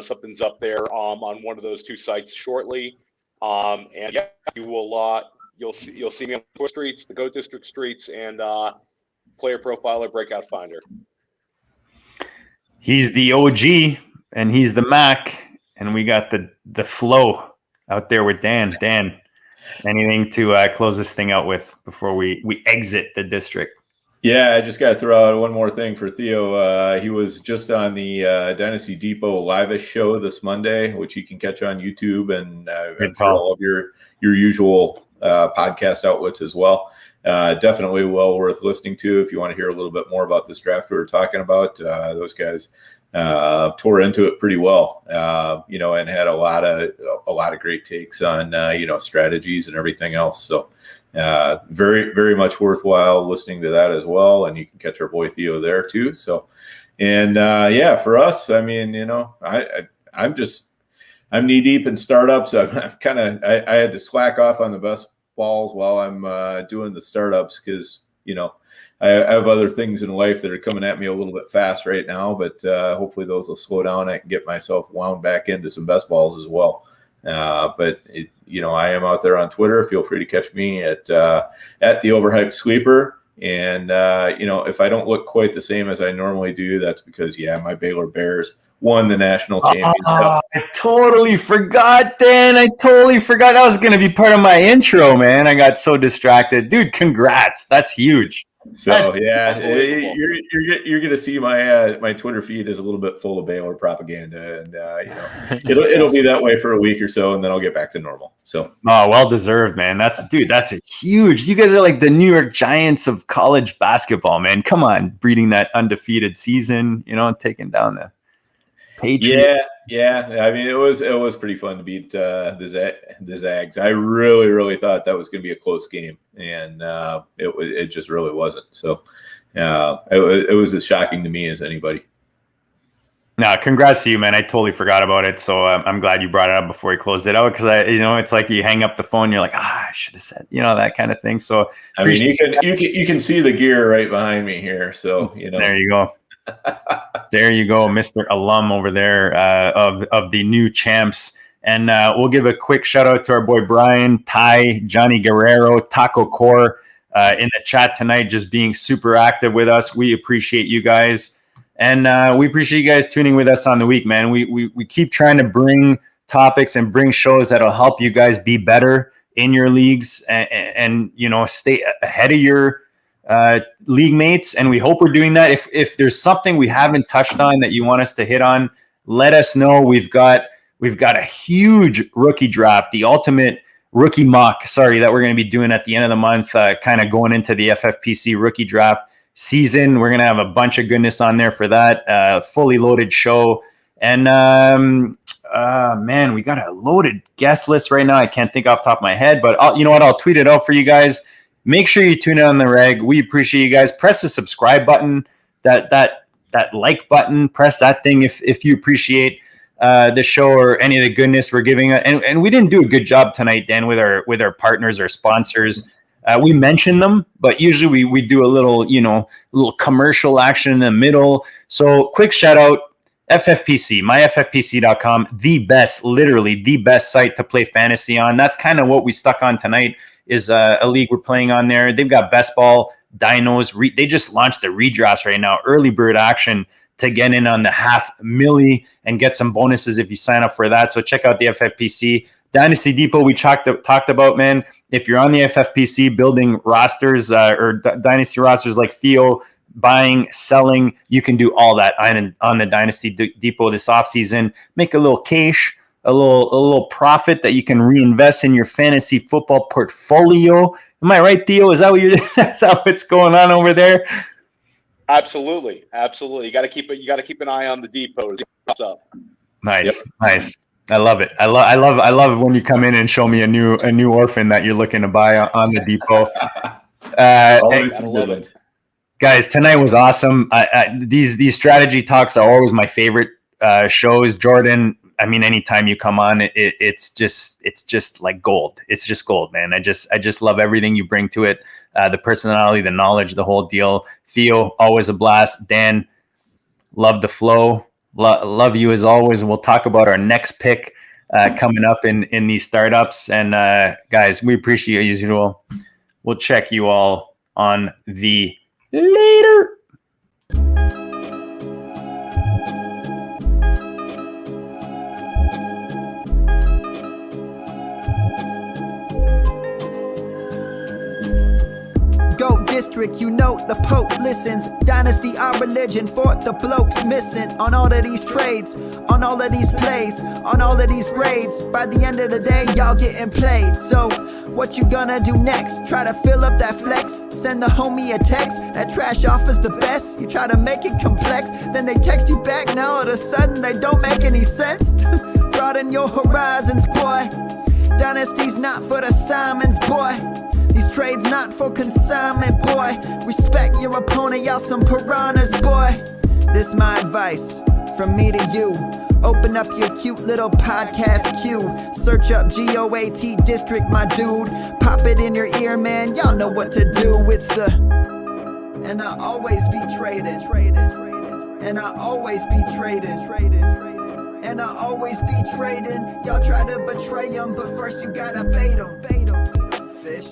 Speaker 5: something's up there on one of those two sites shortly. You will you'll see me on the streets, the GOAT District streets, and Player Profiler, Breakout Finder.
Speaker 2: He's the OG and he's the Mac, and we got the flow out there with Dan. Dan, anything to close this thing out with before we exit the district?
Speaker 3: Yeah, I just got to throw out one more thing for Theo. He was just on the Dynasty Depot live-ish show this Monday, which you can catch on YouTube and for all of your usual podcast outlets as well. Definitely well worth listening to if you want to hear a little bit more about this draft we were talking about. Those guys tore into it pretty well, and had a lot of great takes on strategies and everything else. So. Very, very much worthwhile listening to that as well. And you can catch our boy Theo there too. So, and for us, I mean, I'm knee deep in startups. I had to slack off on the best balls while I'm doing the startups because, I have other things in life that are coming at me a little bit fast right now, but hopefully those will slow down. I can get myself wound back into some best balls as well. I am out there on Twitter. Feel free to catch me at the Overhyped Sweeper. And, if I don't look quite the same as I normally do, that's because, my Baylor Bears won the national championship.
Speaker 2: I totally forgot, Dan. I totally forgot. That was going to be part of my intro, man. I got so distracted. Dude, congrats. That's huge.
Speaker 3: So yeah, you're gonna see my Twitter feed is a little bit full of Baylor propaganda, and it'll be that way for a week or so, and then I'll get back to normal. So
Speaker 2: well deserved, man. That's a huge. You guys are like the New York Giants of college basketball, man. Come on, breeding that undefeated season, and taking down the Patriots.
Speaker 3: Yeah. I mean, it was pretty fun to beat the Zags. I really thought that was going to be a close game, and it just really wasn't. So, it was as shocking to me as anybody.
Speaker 2: No, congrats to you, man. I totally forgot about it, so I'm glad you brought it up before we closed it out, because it's like you hang up the phone, you're like, I should have said, that kind of thing. So,
Speaker 3: I mean, you can see the gear right behind me here, so
Speaker 2: there you go. There you go, Mr. Alum over there of the new champs. And we'll give a quick shout out to our boy Brian, Ty, Johnny Guerrero, Taco Core in the chat tonight, just being super active with us. We appreciate you guys. And we appreciate you guys tuning with us on the week, man. We keep trying to bring topics and bring shows that'll help you guys be better in your leagues and stay ahead of your league mates, and we hope we're doing that. If there's something we haven't touched on that you want us to hit on, let us know. We've got a huge rookie draft, the ultimate rookie mock, that we're going to be doing at the end of the month, kind of going into the FFPC rookie draft season. We're going to have a bunch of goodness on there for that, fully loaded show. And man, we got a loaded guest list right now. I can't think off the top of my head, but I'll tweet it out for you guys. Make sure you tune in on the reg. We appreciate you guys. Press the subscribe button, that like button. Press that thing if you appreciate the show or any of the goodness we're giving. And we didn't do a good job tonight, Dan, with our partners, our sponsors. We mention them, but usually we do a little commercial action in the middle. So quick shout out, FFPC, myffpc.com, literally the best site to play fantasy on. That's kind of what we stuck on tonight. Is a league we're playing on there. They've got best ball, dinos. They just launched the redrafts right now, early bird action to get in on the $500,000 and get some bonuses if you sign up for that. So check out the FFPC. Dynasty Depot we talked about, man. If you're on the FFPC building rosters or dynasty rosters like Theo, buying, selling, you can do all that on the Dynasty Depot this offseason. Make a little cash, a little profit that you can reinvest in your fantasy football portfolio. Am I right, Theo? Is that that's how it's going on over there?
Speaker 5: Absolutely. You got to keep an eye on the depot. What's up?
Speaker 2: Nice. I love it. I love when you come in and show me a new orphan that you're looking to buy on the depot. Guys, tonight was awesome. These strategy talks are always my favorite shows. Jordan, I mean, anytime you come on, it's just like gold. It's just gold, man. I just love everything you bring to it. The personality, the knowledge, the whole deal. Theo, always a blast. Dan, love the flow. Love you as always. And we'll talk about our next pick coming up in these startups. And guys, we appreciate you as usual. We'll check you all on the later.
Speaker 1: Go district, the Pope listens. Dynasty, our religion, for the blokes missing. On all of these trades, on all of these plays, on all of these grades. By the end of the day, y'all getting played. So, what you gonna do next? Try to fill up that flex? Send the homie a text? That trash offer's the best? You try to make it complex, then they text you back. Now all of a sudden, they don't make any sense. Broaden your horizons, boy. Dynasty's not for the Simons, boy. These trades not for consignment, boy. Respect your opponent, y'all some piranhas, boy. This my advice, from me to you. Open up your cute little podcast queue. Search up GOAT District, my dude. Pop it in your ear, man, y'all know what to do. It's the... And I always be trading. And I always be trading. And I always be trading. Y'all try to betray them, but first you gotta bait them. Fish.